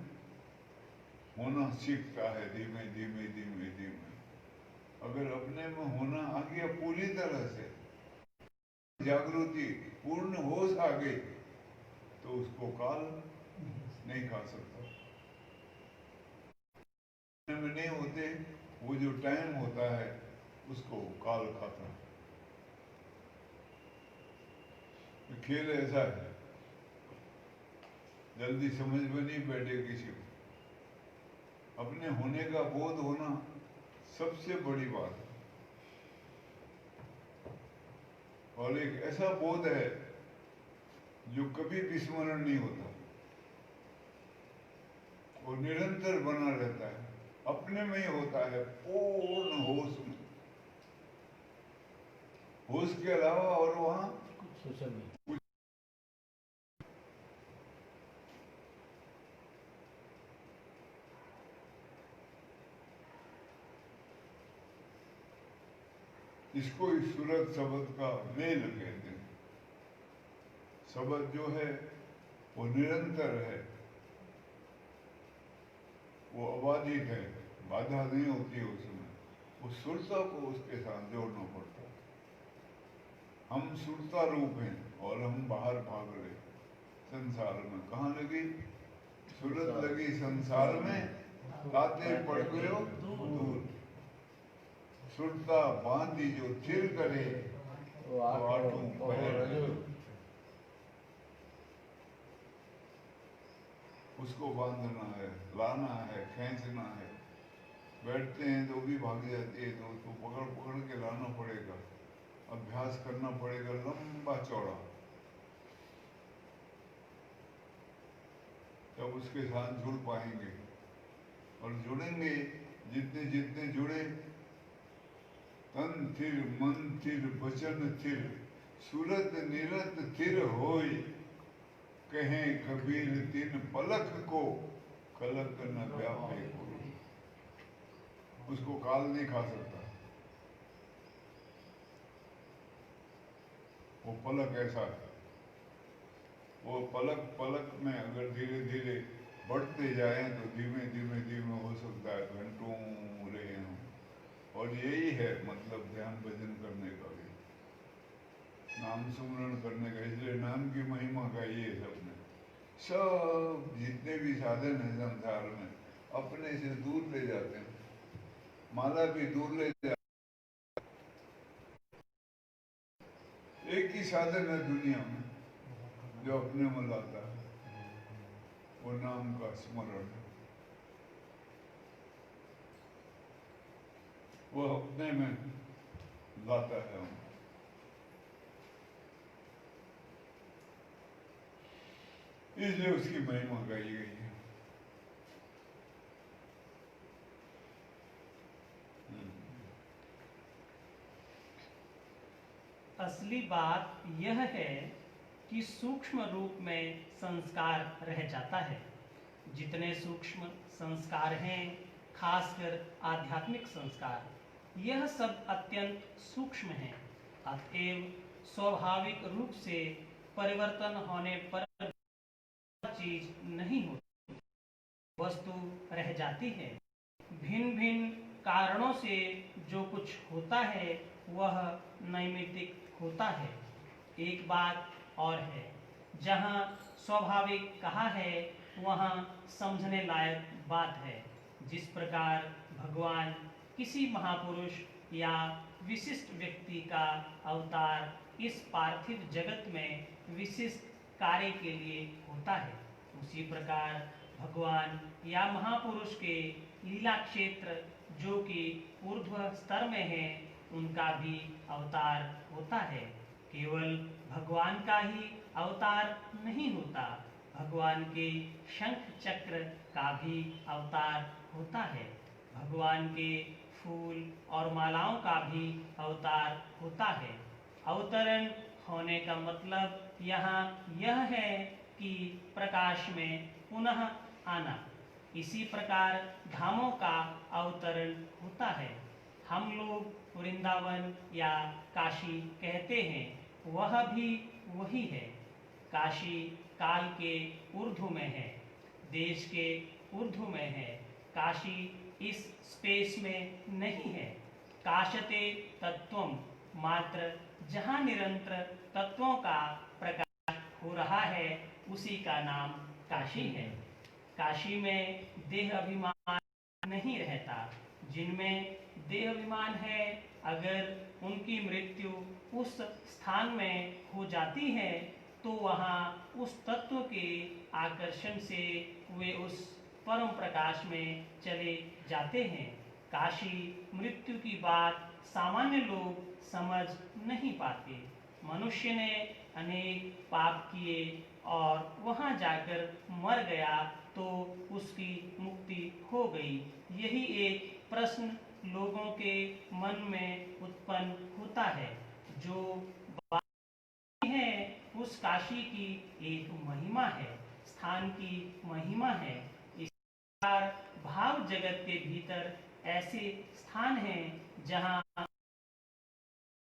होना सीखता है धीमे धीमे धीमे धीमे। अगर अपने में होना आ गया पूरी तरह से, जागृति पूर्ण होश आ गई, तो उसको काल नहीं खा सकता। में नहीं होते, वो जो टाइम होता है उसको काल खाता है। खेल ऐसा है, जल्दी समझ में नहीं बैठे किसी को। अपने होने का बोध होना सबसे बड़ी बात है, और एक ऐसा बोध है जो कभी विस्मरण नहीं होता और निरंतर बना रहता है, अपने में ही होता है, पूर्ण होश में। होश के अलावा और वहां सोचा नहीं। इसको इस सूरत शब्द का मेल कहते हैं। शब्द जो है वो निरंतर है, वो अबाधित है, बाधा नहीं होती है उसमें। उस सुरता को उसके साथ जोड़ना पड़ता है। हम सुरता रूप हैं और हम बाहर भाग रहे संसार में। कहाँ लगी सूरत? लगी संसार में, ताते पड़ गए हो दूर। सुरता बांधी जो थिर करे वो आठों पहर। उसको बांधना है, लाना है, खींचना है। बैठते हैं तो भी भाग जाती है, तो उसको पकड़ पकड़ के लाना पड़ेगा, अभ्यास करना पड़ेगा लंबा चौड़ा, तब उसके साथ जुड़ पाएंगे। और जुड़ेंगे जितने जितने जुड़े, तन थिर मन थिर वचन थिर, सूरत निरत थिर होय, कहें कबीर तिन पलक को, कलक न व्यापे कोई। उसको काल नहीं खा सकता। वो पलक ऐसा है, वो पलक पलक में अगर धीरे धीरे बढ़ते जाएं तो धीमे धीमे धीमे हो सकता है घंटों रहे हों। और यही है मतलब ध्यान भजन करने का भी, नाम सुमरण करने का। इसलिए नाम की महिमा का ये सब में सब जितने भी साधन हैं संसार में अपने से दूर ले जाते हैं। माला भी दूर ले जाते, एक ही साधन है दुनिया में जो अपने में लाता है, वो नाम का स्मरण है। वो अपने में लाता है हम। इसलिए उसकी महिमा गाई गई है। असली बात यह है कि सूक्ष्म रूप में संस्कार रह जाता है। जितने सूक्ष्म संस्कार हैं, खासकर आध्यात्मिक संस्कार, यह सब अत्यंत सूक्ष्म हैं। अतएव स्वाभाविक रूप से परिवर्तन होने पर चीज नहीं होती, वस्तु रह जाती है। भिन्न भिन्न कारणों से जो कुछ होता है वह नैमित्तिक होता है। एक बात और है, जहाँ स्वाभाविक कहा है वहाँ समझने लायक बात है। जिस प्रकार भगवान किसी महापुरुष या विशिष्ट व्यक्ति का अवतार इस पार्थिव जगत में विशिष्ट कार्य के लिए होता है, उसी प्रकार भगवान या महापुरुष के लीला क्षेत्र जो कि ऊर्ध्व स्तर में है उनका भी अवतार होता है। केवल भगवान का ही अवतार नहीं होता, भगवान के शंख चक्र का भी अवतार होता है। भगवान के फूल और मालाओं का भी अवतार होता है। अवतरण होने का मतलब यहाँ यह है कि प्रकाश में पुनः आना। इसी प्रकार धामों का अवतरण होता है। हम लोग वृंदावन या काशी कहते हैं, वह भी वही है। काशी काल के ऊर्ध्व में है, देश के ऊर्ध्व में है। काशी इस स्पेस में नहीं है। काशते तत्वम, मात्र जहाँ निरंतर तत्वों का प्रकाश हो रहा है उसी का नाम काशी है। काशी में देह अभिमान नहीं रहता। जिनमें देह अभिमान है, अगर उनकी मृत्यु उस स्थान में हो जाती है तो वहाँ उस तत्व के आकर्षण से वे उस परम प्रकाश में चले जाते हैं। काशी मृत्यु की बात सामान्य लोग समझ नहीं पाते। मनुष्य ने अनेक पाप किए और वहाँ जाकर मर गया तो उसकी मुक्ति हो गई। यही एक प्रश्न लोगों के मन में उत्पन्न होता है। जो बात है उस काशी की एक महिमा है, स्थान की महिमा है। इस प्रकार भाव जगत के भीतर ऐसे स्थान हैं जहाँ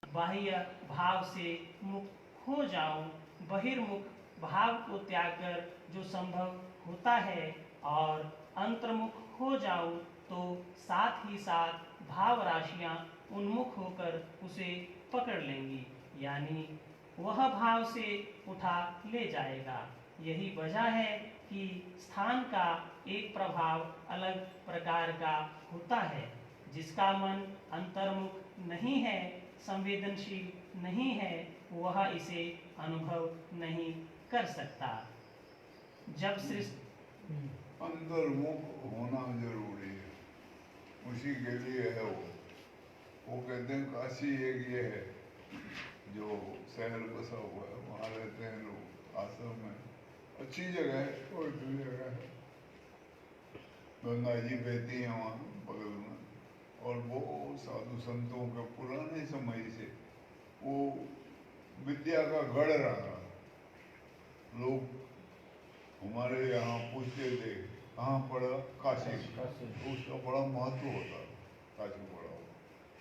बाह्य भाव से मुक्त हो जाऊं, बहिर्मुख भाव को त्याग कर जो संभव होता है, और अंतर्मुख हो जाऊं तो साथ ही साथ भाव राशियां उन्मुख होकर उसे पकड़ लेंगी, यानी वह भाव से उठा ले जाएगा। यही वजह है कि स्थान का एक प्रभाव अलग प्रकार का होता है। जिसका मन अंतर्मुख नहीं है, संवेदनशील नहीं है, वह इसे अनुभव नहीं कर सकता। जब सृष्टि अंतर्मुख होना जरूरी है, उसी के लिए है वो कहते हैं काशी एक ये है जो शहर बसा हुआ है, वहाँ रहते हैं लोग आश्रम में, अच्छी जगह है, कोई अच्छी जगह है। गंगा जी बहती है वहाँ बगल में, और वो साधु संतों के पुराने समय से वो विद्या का गढ़ रहा। लोग हमारे यहाँ पूछते थे कहाँ पड़ा, काशी। तो उसका बड़ा महत्व होता, काशी पड़ा हो।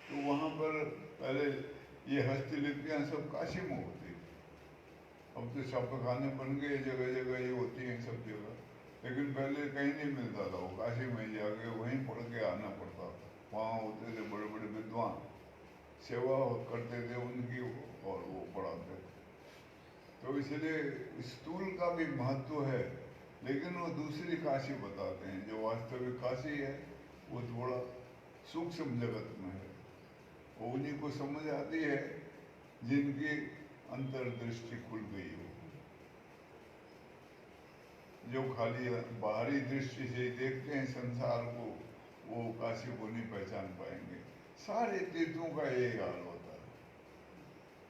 तो वहाँ पर पहले ये हस्तलिपियाँ सब काशी में होती, अब तो छापेखाने बन गए, जगह जगह ये होती हैं सब जगह, लेकिन पहले कहीं नहीं मिलता था। वो काशी में जाके वहीं पढ़ के आना पड़ता था। वहाँ होते थे बड़े बड़े विद्वान, सेवा करते थे उनकी और वो पढ़ाते थे। तो इसलिए स्थूल का भी महत्व है, लेकिन वो दूसरी काशी बताते हैं। जो वास्तविक काशी है वो थोड़ा सूक्ष्म जगत में है। वो उन्हीं को समझ आती है जिनकी अंतर्दृष्टि खुल गई हो। जो खाली बाहरी दृष्टि से ही देखते हैं संसार को, वो काशी को नहीं पहचान पाएंगे। सारे तीर्थों का यही हाल होता है।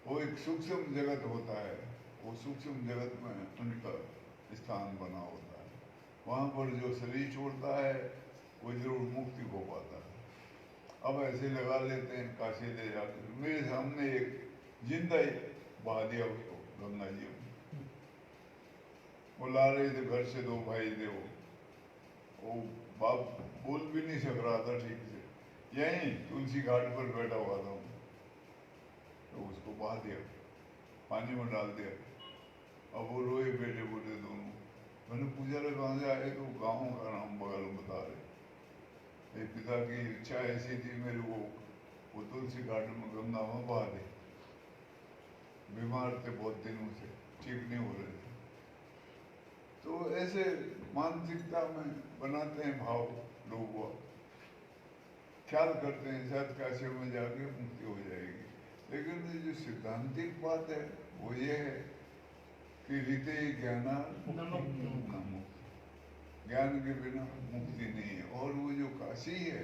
वो एक सूक्ष्म जगत होता है, वो सूक्ष्म जगत में उनका स्थान बना होता है। वहाँ पर जो शरीर छोड़ता है वो जरूर मुक्ति को पाता है। अब ऐसे लगा लेते हैं काशी ले जाकर। मेरे सामने एक जिंदा ही बहा दिया उसको गंगा जी में। वो ला रहे थे घर से, दो भाई थे। वो बाप बोल भी नहीं सक रहा था ठीक से, यहीं तुलसी घाट पर बैठा हुआ था। तो उसको बहा दिया, पानी में डाल दिया। अब वो रोए बेटे बोले दोनों। मैंने पूछा रहे कहाँ से आए? तो गाँव का नाम बगल में बता रहे। पिता की इच्छा ऐसी थी मेरे को, वो तुलसी घाट में गंगा में बहा दे। बीमार थे बहुत दिनों से, ठीक नहीं हो रहे थे। तो ऐसे मानसिकता में बनाते हैं भाव लोग, ख्याल करते हैं शायद काशी में जाके मुक्ति हो जाएगी। लेकिन ये जो सिद्धांतिक बात है वो ये है कि रीते ज्ञाना न, ज्ञान के बिना मुक्ति नहीं है। और वो जो काशी है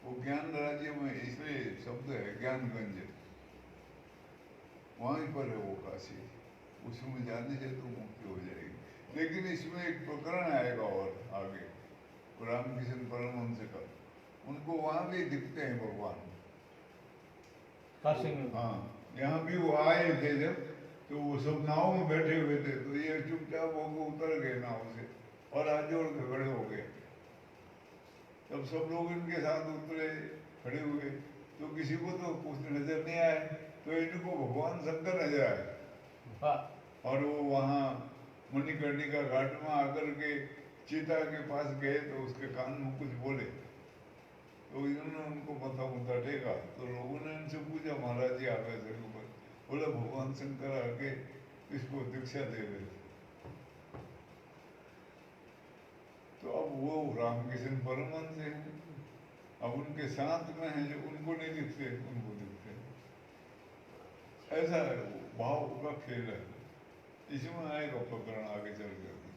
वो ज्ञान राज्य में, इसलिए शब्द है ज्ञानगंज, वहीं पर है वो काशी। उसमें जाने से तो मुक्ति हो जाएगी। लेकिन इसमें एक प्रकरण आएगा और आगे, रामकृष्ण परमहंस का, उनको वहां भी दिखते हैं भगवान काशी में। हाँ, यहाँ भी वो आए थे जब, तो वो सब नाव में बैठे हुए थे। तो ये चुपचाप होकर उतर गए नाव से और हाथ जोड़ के खड़े हो गए। तब सब लोग इनके साथ उतरे, खड़े हुए। तो किसी को तो कुछ नजर नहीं आया, तो इनको भगवान शंकर नजर आए। और वो वहाँ मणिकर्णिका घाट में आकर के चीता के पास गए, तो उसके कान में कुछ बोले। तो इन्होंने उनको मथा मुथा टेका। तो लोगों ने इनसे पूछा, महाराज जी आप ऐसे ऊपर? बोला भगवान शंकर आके इसको दीक्षा दे रहे थे। तो अब वो रामकृष्ण परमहंस हैं, अब उनके साथ में है जो उनको नहीं दिखते, उनको दिखते। ऐसा है वो भाव का खेल है। इसमें आएगा प्रकरण आगे चल करके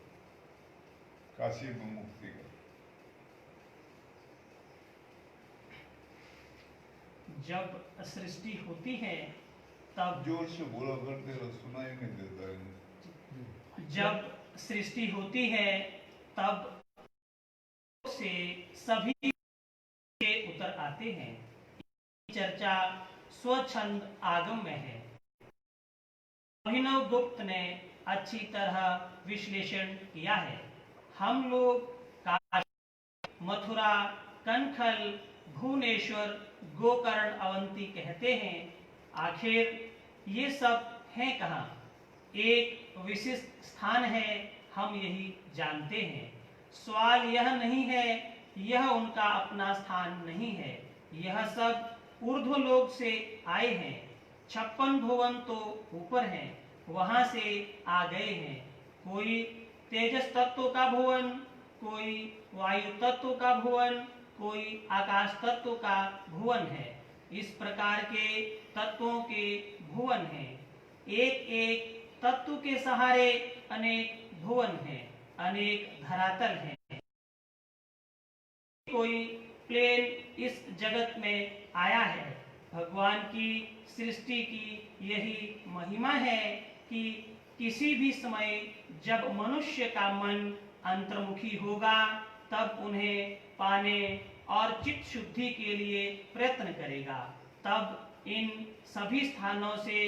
काशी में मुक्ति का। जब सृष्टि होती है तब, जोर से बोला करते हो, सुनाई नहीं देता है। जब सृष्टि होती है तब से सभी के उतर आते हैं। चर्चा स्वच्छंद आगम में है। अभिनव गुप्त ने अच्छी तरह विश्लेषण किया है। हम लोग काशी, मथुरा, कनखल, भुवनेश्वर, गोकर्ण, अवंती कहते हैं। आखिर ये सब हैं कहाँ? एक विशिष्ट स्थान है, हम यही जानते हैं। सवाल यह नहीं है, यह उनका अपना स्थान नहीं है। यह सब ऊर्ध्वलोक से आए हैं। 56 भुवन तो ऊपर हैं, वहां से आ गए हैं। कोई तेजस तत्व का भुवन, कोई वायु तत्व का भुवन, कोई आकाश तत्व का भुवन है। इस प्रकार के तत्वों के भुवन हैं। एक एक तत्व के सहारे अनेक भुवन हैं, अनेक धरातल हैं। कोई प्लेन इस जगत में आया है। भगवान की सृष्टि की यही महिमा है कि किसी भी समय जब मनुष्य का मन अंतर्मुखी होगा, तब उन्हें पाने और चित्त शुद्धि के लिए प्रयत्न करेगा। तब इन सभी स्थानों से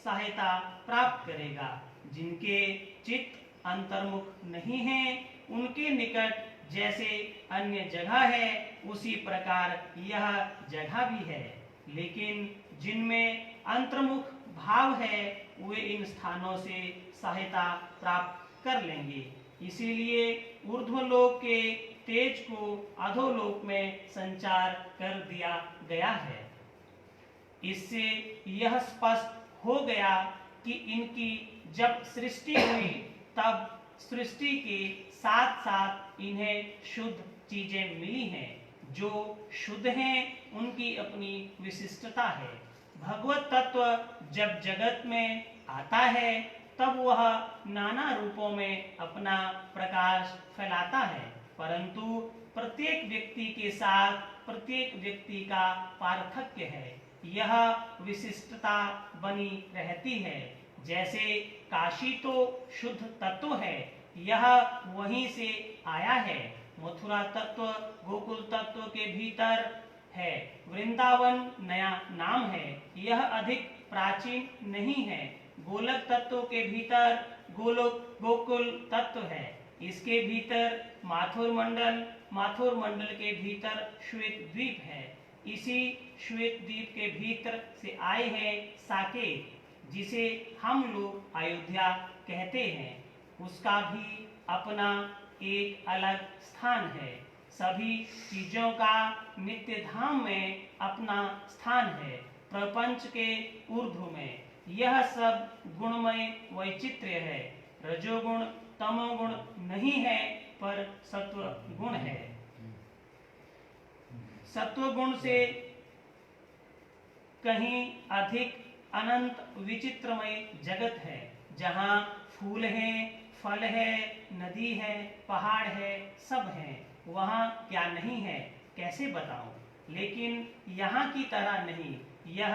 सहायता प्राप्त करेगा। जिनके चित्त अंतर्मुख नहीं है, उनके निकट जैसे अन्य जगह है, उसी प्रकार यह जगह भी है। लेकिन जिनमें अंतर्मुख भाव है, वे इन स्थानों से सहायता प्राप्त कर लेंगे। इसीलिए ऊर्ध्वलोक के तेज को अधोलोक में संचार कर दिया गया है। इससे यह स्पष्ट हो गया कि इनकी जब सृष्टि हुई तब सृष्टि के साथ साथ इन्हें शुद्ध चीजें मिली हैं। जो शुद्ध हैं उनकी अपनी विशिष्टता है। भगवत तत्व जब जगत में आता है तब वह नाना रूपों में अपना प्रकाश फैलाता है, परंतु प्रत्येक व्यक्ति के साथ प्रत्येक व्यक्ति का पार्थक्य है। यह विशिष्टता बनी रहती है। जैसे काशी तो शुद्ध तत्व है, यह वहीं से आया है। मथुरा तत्व गोकुल तत्व के भीतर है। वृंदावन नया नाम है, यह अधिक प्राचीन नहीं है। गोलक तत्व के भीतर गोकुल तत्व है। इसके भीतर माथुर मंडल के भीतर श्वेत द्वीप है। इसी श्वेत द्वीप के भीतर से आए हैं साकेत, जिसे हम लोग अयोध्या कहते हैं। उसका भी अपना एक अलग स्थान है। सभी चीजों का नित्य धाम में अपना स्थान है, प्रपंच के ऊर्ध्व में। यह सब गुणमय वैचित्र्य है। रजोगुण तमोगुण नहीं है, पर सत्व गुण है। सत्व गुण से कहीं अधिक अनंत विचित्रमय जगत है, जहाँ फूल हैं, फल है, नदी है, पहाड़ है, सब है। वहाँ क्या नहीं है, कैसे बताऊं। लेकिन यहाँ की तरह नहीं। यह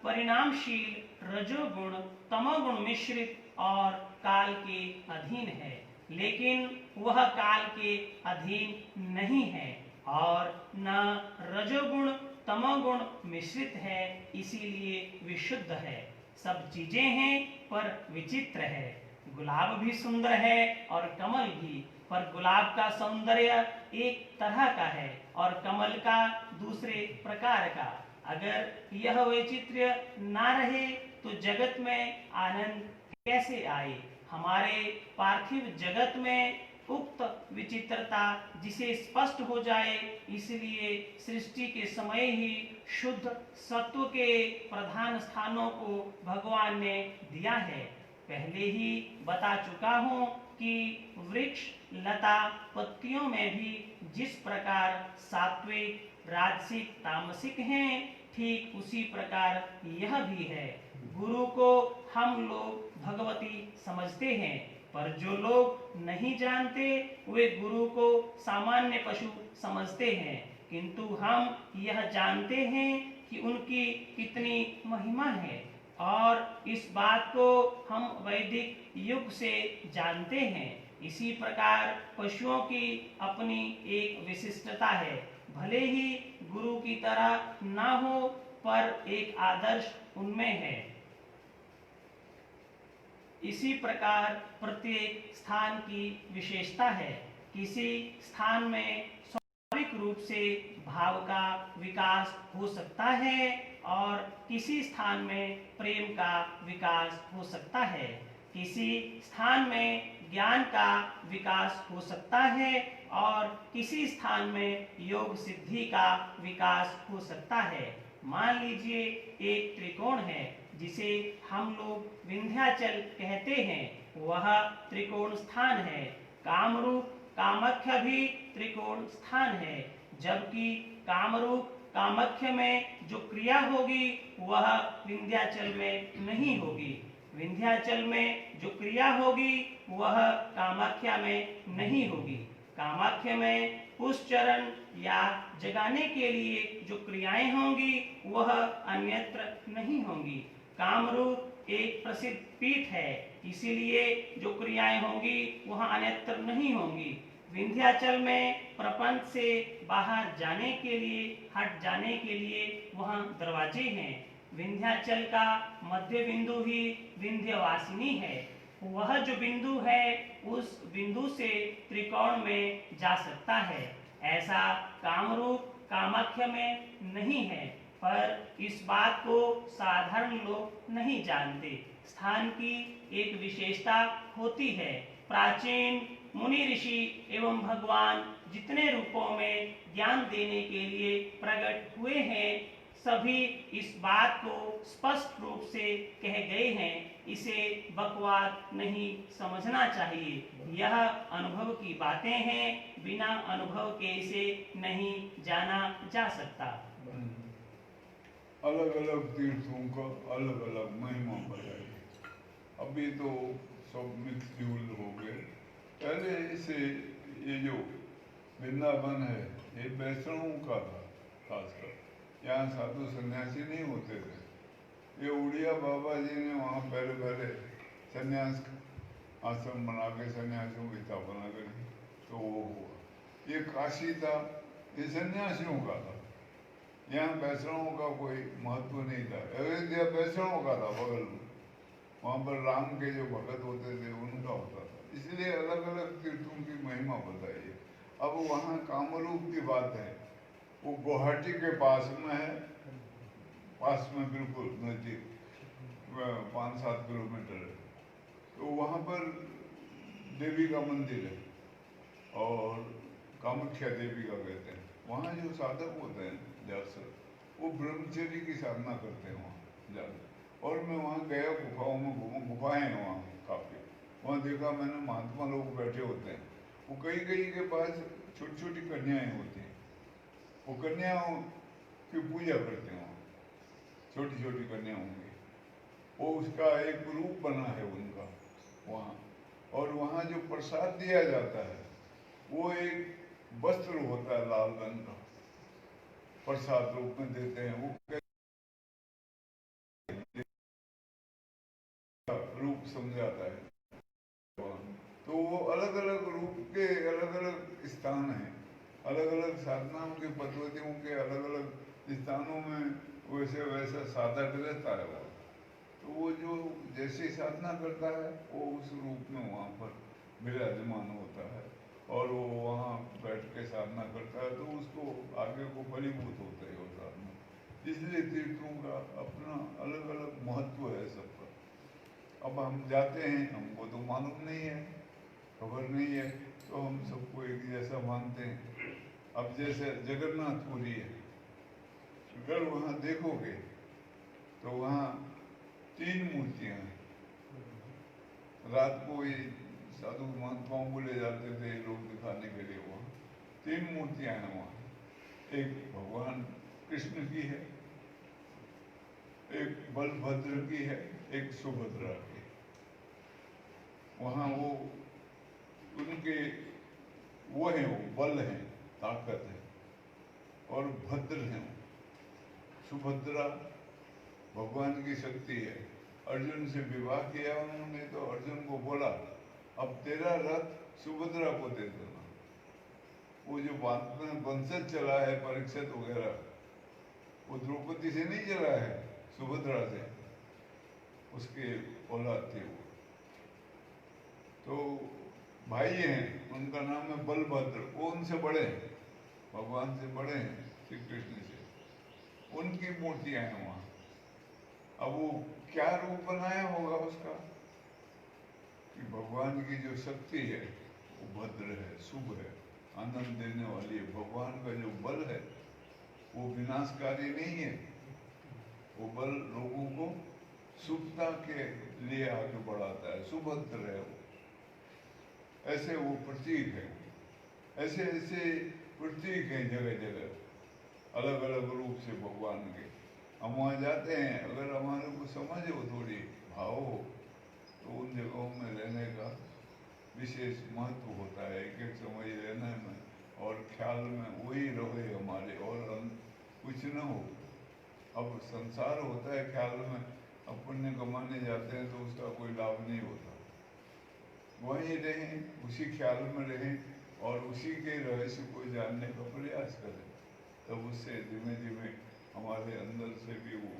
परिणामशील रजोगुण तमोगुण मिश्रित और काल के अधीन है, लेकिन वह काल के अधीन नहीं है और न रजोगुण तमोगुण मिश्रित है, इसीलिए विशुद्ध है। सब चीजें हैं पर विचित्र है। गुलाब भी सुंदर है और कमल भी, पर गुलाब का सौंदर्य एक तरह का है और कमल का दूसरे प्रकार का। अगर यह वैचित्र्य ना रहे तो जगत में आनंद कैसे आए। हमारे पार्थिव जगत में उक्त विचित्रता जिसे स्पष्ट हो जाए, इसलिए सृष्टि के समय ही शुद्ध सत्व के प्रधान स्थानों को भगवान ने दिया है। पहले ही बता चुका हूँ कि वृक्ष लता पत्तियों में भी जिस प्रकार सात्विक राजसिक तामसिक हैं, ठीक उसी प्रकार यह भी है। गुरु को हम लोग भगवती समझते हैं, पर जो लोग नहीं जानते वे गुरु को सामान्य पशु समझते हैं। किंतु हम यह जानते हैं कि उनकी कितनी महिमा है और इस बात को हम वैदिक युग से जानते हैं। इसी प्रकार पशुओं की अपनी एक विशिष्टता है। भले ही गुरु की तरह ना हो, पर एक आदर्श उनमें है। इसी प्रकार प्रत्येक स्थान की विशेषता है। किसी स्थान में स्वाभाविक रूप से भाव का विकास हो सकता है और किसी स्थान में प्रेम का विकास हो सकता है। किसी स्थान में ज्ञान का विकास हो सकता है और किसी स्थान में योग सिद्धि का विकास हो सकता है। मान लीजिए एक त्रिकोण है जिसे हम लोग विंध्याचल कहते हैं। वह त्रिकोण स्थान है। कामरूप कामाख्या भी त्रिकोण स्थान है, जबकि कामरूप कामाख्या में जो क्रिया होगी वह विंध्याचल में नहीं होगी। विंध्याचल में जो क्रिया होगी वह कामाख्या में नहीं होगी। कामाख्या में पुष्चरण या जगाने के लिए जो क्रियाएं होंगी वह अन्यत्र नहीं होंगी। कामरूप एक प्रसिद्ध पीठ है, इसीलिए जो क्रियाएं होंगी वह अन्यत्र नहीं होंगी। विंध्याचल में प्रपंच से बाहर जाने के लिए, हट जाने के लिए वहाँ दरवाजे हैं। विंध्याचल का मध्य बिंदु ही विंध्यवासिनी है। वह जो बिंदु है उस बिंदु से त्रिकोण में जा सकता है। ऐसा कामरूप कामाख्या में नहीं है, पर इस बात को साधारण लोग नहीं जानते। स्थान की एक विशेषता होती है। प्राचीन मुनि ऋषि एवं भगवान जितने रूपों में ज्ञान देने के लिए प्रकट हुए हैं, सभी इस बात को स्पष्ट रूप से कह गए हैं। इसे बकवाद नहीं समझना चाहिए। यह अनुभव की बातें हैं, बिना अनुभव के इसे नहीं जाना जा सकता। अलग अलग तीर्थों का अलग अलग महिमा बताइए। अभी तो सब मिक्स ज्यूल हो गए। पहले इसे ये जो वृंदावन है ये वैष्णवों का था, खासकर यहाँ साधु सन्यासी नहीं होते थे। ये उड़िया बाबा जी ने वहाँ पहले पहले सन्यास आश्रम बना के सन्यासियों की स्थापना करी, तो वो हुआ। ये काशी था, ये सन्यासियों का था। यहाँ वैष्णवों का कोई महत्व नहीं था। अयोध्या वैष्णवों का था बगल में, वहाँ पर राम के जो भगत होते थे उनका होता था। इसलिए अलग अलग तीर्थों की महिमा बताइए। अब वहाँ कामरूप की बात है, वो गुवाहाटी के पास में है, पास में बिल्कुल नजदीक 5-7 किलोमीटर है। तो वहाँ पर देवी का मंदिर है और कामाख्या देवी का कहते हैं। वहाँ जो साधक होते हैं ज्यादातर वो ब्रह्मचर्य की साधना करते हैं वहाँ ज़्यादा। और मैं वहाँ गया, गुफाओं में घूमा, गुफाएं हैं वहाँ काफ़ी। वहाँ देखा मैंने महात्मा लोग बैठे होते हैं, वो कई कई के पास छोटी छोटी कन्याएं होती हैं, वो कन्याओं की पूजा करते हैं वहाँ, छोटी छोटी कन्याओं की। वो उसका एक रूप बना है उनका वहाँ। और वहाँ जो प्रसाद दिया जाता है वो एक वस्त्र होता है लाल रंग का, प्रसाद रूप में देते हैं। वो रूप समझाता है। तो वो अलग अलग रूप के अलग अलग स्थान हैं, अलग अलग साधनाओं के पद्धतियों के अलग अलग स्थानों में वैसे वैसा साधक रहता है वो। तो वो जो जैसी साधना करता है वो उस रूप में वहाँ पर विराजमान होता है और वो वहाँ बैठ के साधना करता है, तो उसको आगे को फलीभूत होता है वो साधना। इसलिए तीर्थों का अपना अलग अलग महत्व है सबका। अब हम जाते हैं, हमको तो मालूम नहीं है, खबर नहीं है, तो हम सबको एक जैसा मानते हैं। अब जैसे जगन्नाथपुरी है, अगर वहाँ देखोगे तो वहाँ 3 मूर्तियाँ हैं। रात को ये साधु महात्माओं को ले जाते थे लोग दिखाने के लिए, वहाँ 3 मूर्तियाँ हैं वहाँ। एक भगवान कृष्ण की है, एक बलभद्र की है, एक सुभद्रा की। वहाँ वो उनके वो हैं, वो बल हैं, ताकत है, और भद्र हैं। सुभद्रा भगवान की शक्ति है। अर्जुन से विवाह किया उन्होंने, तो अर्जुन को बोला अब तेरा रथ सुभद्रा को दे देना। वो जो वंशज चला है परीक्षित वगैरह, वो द्रौपदी से नहीं चला है, सुभद्रा से, उसके औलाद थे वो। तो भाई हैं, उनका नाम है बलभद्र। वो उनसे बड़े हैं, भगवान से बड़े हैं, श्री कृष्ण से। उनकी मूर्तियां हैं वहाँ। अब वो क्या रूप बनाया होगा उसका, कि भगवान की जो शक्ति है वो भद्र है, शुभ है, आनंद देने वाली है। भगवान का जो बल है वो विनाशकारी नहीं है, वो बल लोगों को शुभता के लिए आगे बढ़ाता है, सुभद्र है वो। ऐसे वो प्रतीक है, ऐसे ऐसे प्रतीक हैं जगह जगह अलग अलग रूप से भगवान के। हम वहाँ जाते हैं, अगर हमारे को समझ हो, थोड़ी भाव हो, तो उन जगहों में रहने का विशेष महत्व होता है। एक एक समय रहने में और ख्याल में वही रहे हमारे, और कुछ न हो। अब संसार होता है ख्याल में, अब पुण्य कमाने जाते हैं तो उसका कोई लाभ नहीं होता। वहीं रहें, उसी ख्याल में रहें और उसी के रहस्य को जानने का प्रयास करें, तब उससे धीमे धीमे हमारे अंदर से भी वो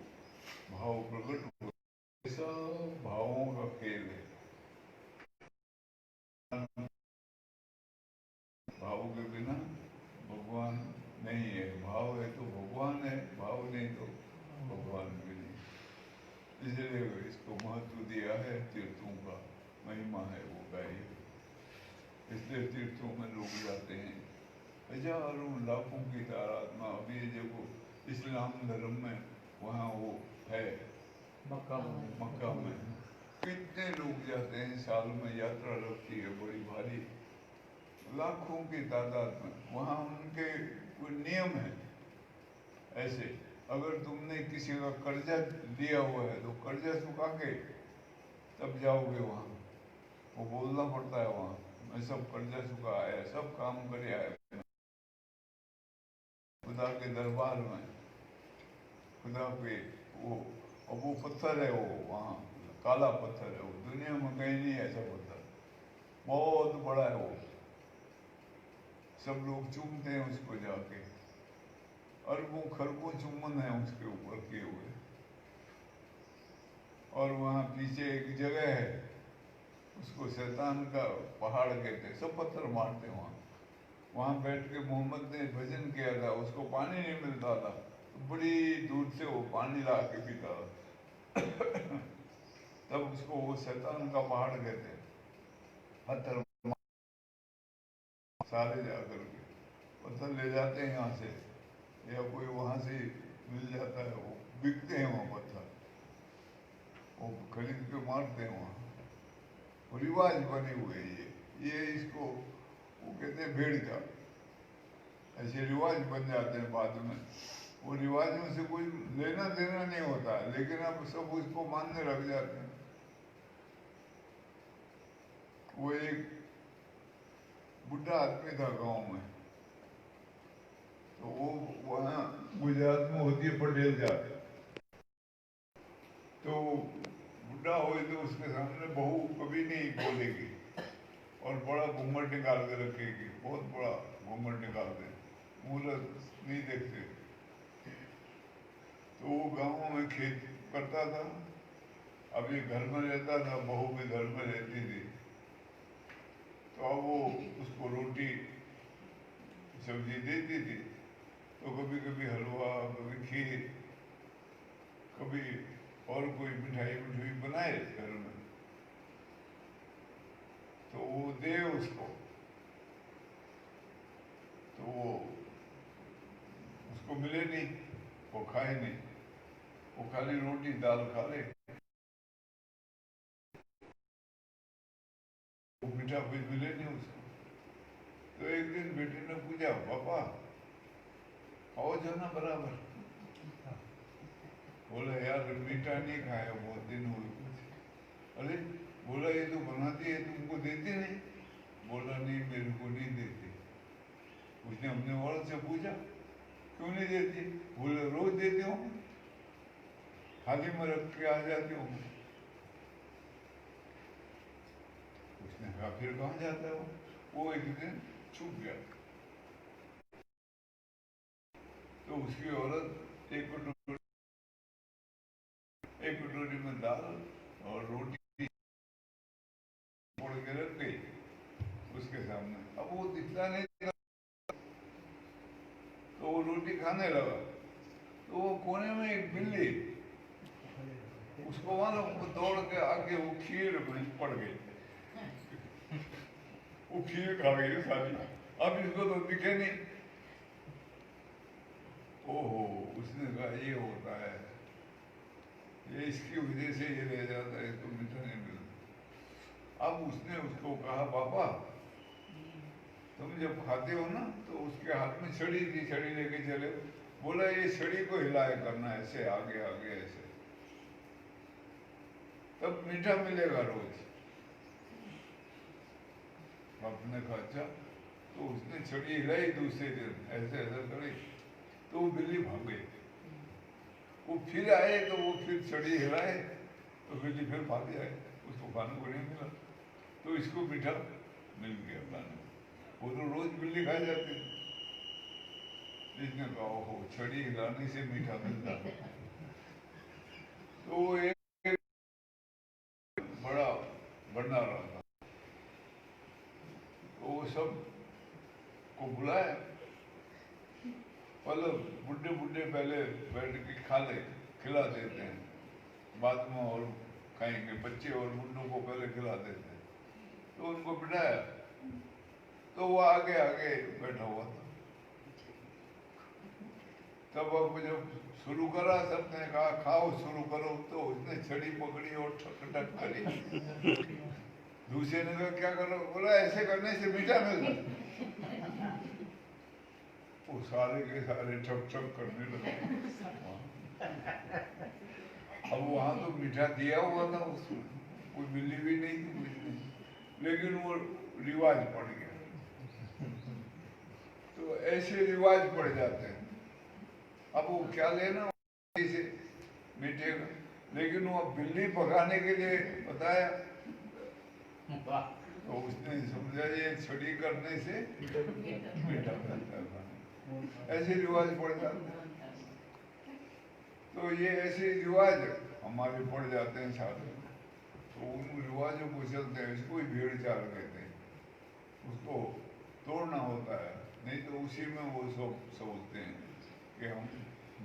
भाव प्रकट हो। ऐसा भावों का खेल है। भाव के बिना भगवान नहीं है, भाव है तो भगवान है, भाव नहीं तो भगवान भी नहीं। इसलिए इसको महत्व दिया है। तीर्थों का महिमा है वो गाय, इसलिए तीर्थों में लोग जाते हैं हजारों लाखों की तादाद में। अभी देखो इस्लाम धर्म में वहाँ वो है मक्का में कितने लोग जाते हैं, साल में यात्रा लगती है बड़ी भारी, लाखों की तादाद में। वहाँ उनके कोई नियम है ऐसे, अगर तुमने किसी का कर्जा लिया हुआ है तो कर्जा चुका के तब जाओगे वहाँ, वो बोलना पड़ता है वहाँ मैं सब कर्जा चुका है, सब काम करे आया खुदा के दरबार में, खुदा पे वो। और वो पत्थर है, वो वहाँ काला पत्थर है, वो दुनिया में कहीं नहीं है ऐसा पत्थर, बहुत बड़ा है वो। सब लोग चूमते हैं उसको जाके, अरबों खरबों चुम्बन है उसके ऊपर किए हुए। और वहाँ पीछे एक जगह है, उसको शैतान का पहाड़ कहते हैं, सब पत्थर मारते हैं वहाँ। वहाँ बैठ के मोहम्मद ने भजन किया था, उसको पानी नहीं मिलता था तो बड़ी दूर से वो पानी ला के पीता था तब उसको वो शैतान का पहाड़ कहते हैं। पत्थर सारे जाकर के पत्थर ले जाते हैं यहाँ से, या कोई वहाँ से मिल जाता है, वो बिकते हैं वहाँ पत्थर, वो खरीद के मारते हैं वहाँ। वो रिवाज बने हुए ये इसको वो कहते हैं भेड़ का, ऐसे रिवाज बन जाते हैं बाद में। वो रिवाजों से कोई लेना देना नहीं होता, लेकिन अब सब उसको मानने लग जाते हैं। वो एक बुढ़ा आदमी था गांव में, तो वो वहाँ गुजरात में होती है पटेल जात, तो बुढ़ा हो तो उसके सामने बहू कभी नहीं बोलेगी और बड़ा घूंघट निकाल के रखेगी, बहुत बड़ा घूंघट निकाल दे, मुहूर्त नहीं देखते। तो वो गाँव में खेत करता था, अब ये घर में रहता था, बहू भी घर में रहती थी। तो अब वो उसको रोटी सब्जी देती थी, तो कभी कभी हलवा, कभी खीर, कभी और कोई मिठाई बनाए घर में, तो वो दे उसको, तो वो उसको मिले नहीं, वो खाए नहीं, वो खाली रोटी दाल खा ले, वो मीठा कुछ मिले नहीं उसको। तो एक दिन बेटे ने पूछा, पापा खाओ जो ना बराबर। बोला यार मीठा नहीं खाया बहुत दिन हुए कुछ। अरे बोला ये तो बनाती है तुमको देती नहीं? बोला नहीं मेरे को नहीं देती। उसने अपने औरत से पूछा क्यों नहीं देती? बोले रोज देती हूँ, थाली में रख के आ जाती हूँ। उसने कहा फिर कहाँ जाता है वो एक दिन छूट गया। तो उसकी औरत एक कटोरी में दाल और रोटी फोड़ के रख गई उसके सामने। अब वो दिखता नहीं था, तो वो रोटी खाने लगा, तो वो कोने में एक बिल्ली उसको मानो वो दौड़ के आके वो खीर में पड़ गई, वो खीर खा गई सारी। अब इसको तो दिखे नहीं। ओहो, उसने कहा ये होता है, ये इसकी वजह से ये रह जाता है, तो मीठा नहीं मिलता। अब उसने उसको कहा पापा तुम जब खाते हो ना तो उसके हाथ में छड़ी थी, छड़ी लेके चले। बोला ये छड़ी को हिलाया करना ऐसे आगे आगे ऐसे, तब मीठा मिलेगा रोज। आपने कहा अच्छा। तो उसने छड़ी हिलाई, दूसरे दिन ऐसे ऐसा करी तो वो बिल्ली भाग गई। वो फिर आए तो वो फिर छड़ी हिलाए तो बिल्ली फिर भाग जाए, उसको खाने को नहीं मिला। तो इसको मीठा मिल गया खाने, वो तो रोज बिल्ली खाई जाती। इसने कहा हो छड़ी हिलाने से मीठा मिलता। तो वो एक बड़ा भंडारा था, तो वो सब को बुलाया। पहले बुढ़े बुढ़े पहले बैठ के खा ले, खिला देते हैं, बाद में और खाएंगे, बच्चे और मुंडों को पहले खिलाते थे। तो उनको बिठाया, तो वो आगे आगे बैठा हुआ था। तब अब जब शुरू करा, सबने कहा खाओ शुरू करो, तो उसने छड़ी पकड़ी और ठक ठक करी। दूसरे ने कहा क्या करो, बोला ऐसे करने से मीठा मिलता। वो सारे के सारे ठक ठक करने लगे। अब वहां तो मीठा दिया हुआ था, उसमें कोई बिल्ली भी नहीं थी, कुछ नहीं, लेकिन वो रिवाज पड़ गया। तो ऐसे रिवाज पड़ जाते हैं। अब वो क्या लेना से मीठे का, लेकिन वो बिल्ली भगाने के लिए बताया, तो उसने समझा ये छड़ी करने से मीठा मिलता है। ऐसे रिवाज पड़ जाते हैं। तो ये ऐसे रिवाज हमारे पड़ जाते हैं सारे, तो उन रिवाजों को चलते हैं, इसको ही भेड़ चाल कहते हैं। उसको तोड़ना होता है, नहीं तो उसी में वो सब सोचते हैं कि हम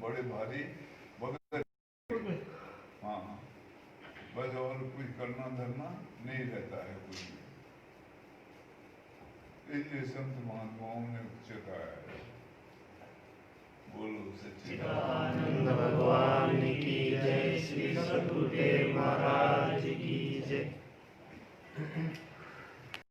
बड़े भारी भगत। हाँ हाँ, बस और कुछ करना धरना नहीं रहता है कुछ भी। इसलिए संत महात्माओं ने चेताया है। बोलो सच्चिदानंद भगवान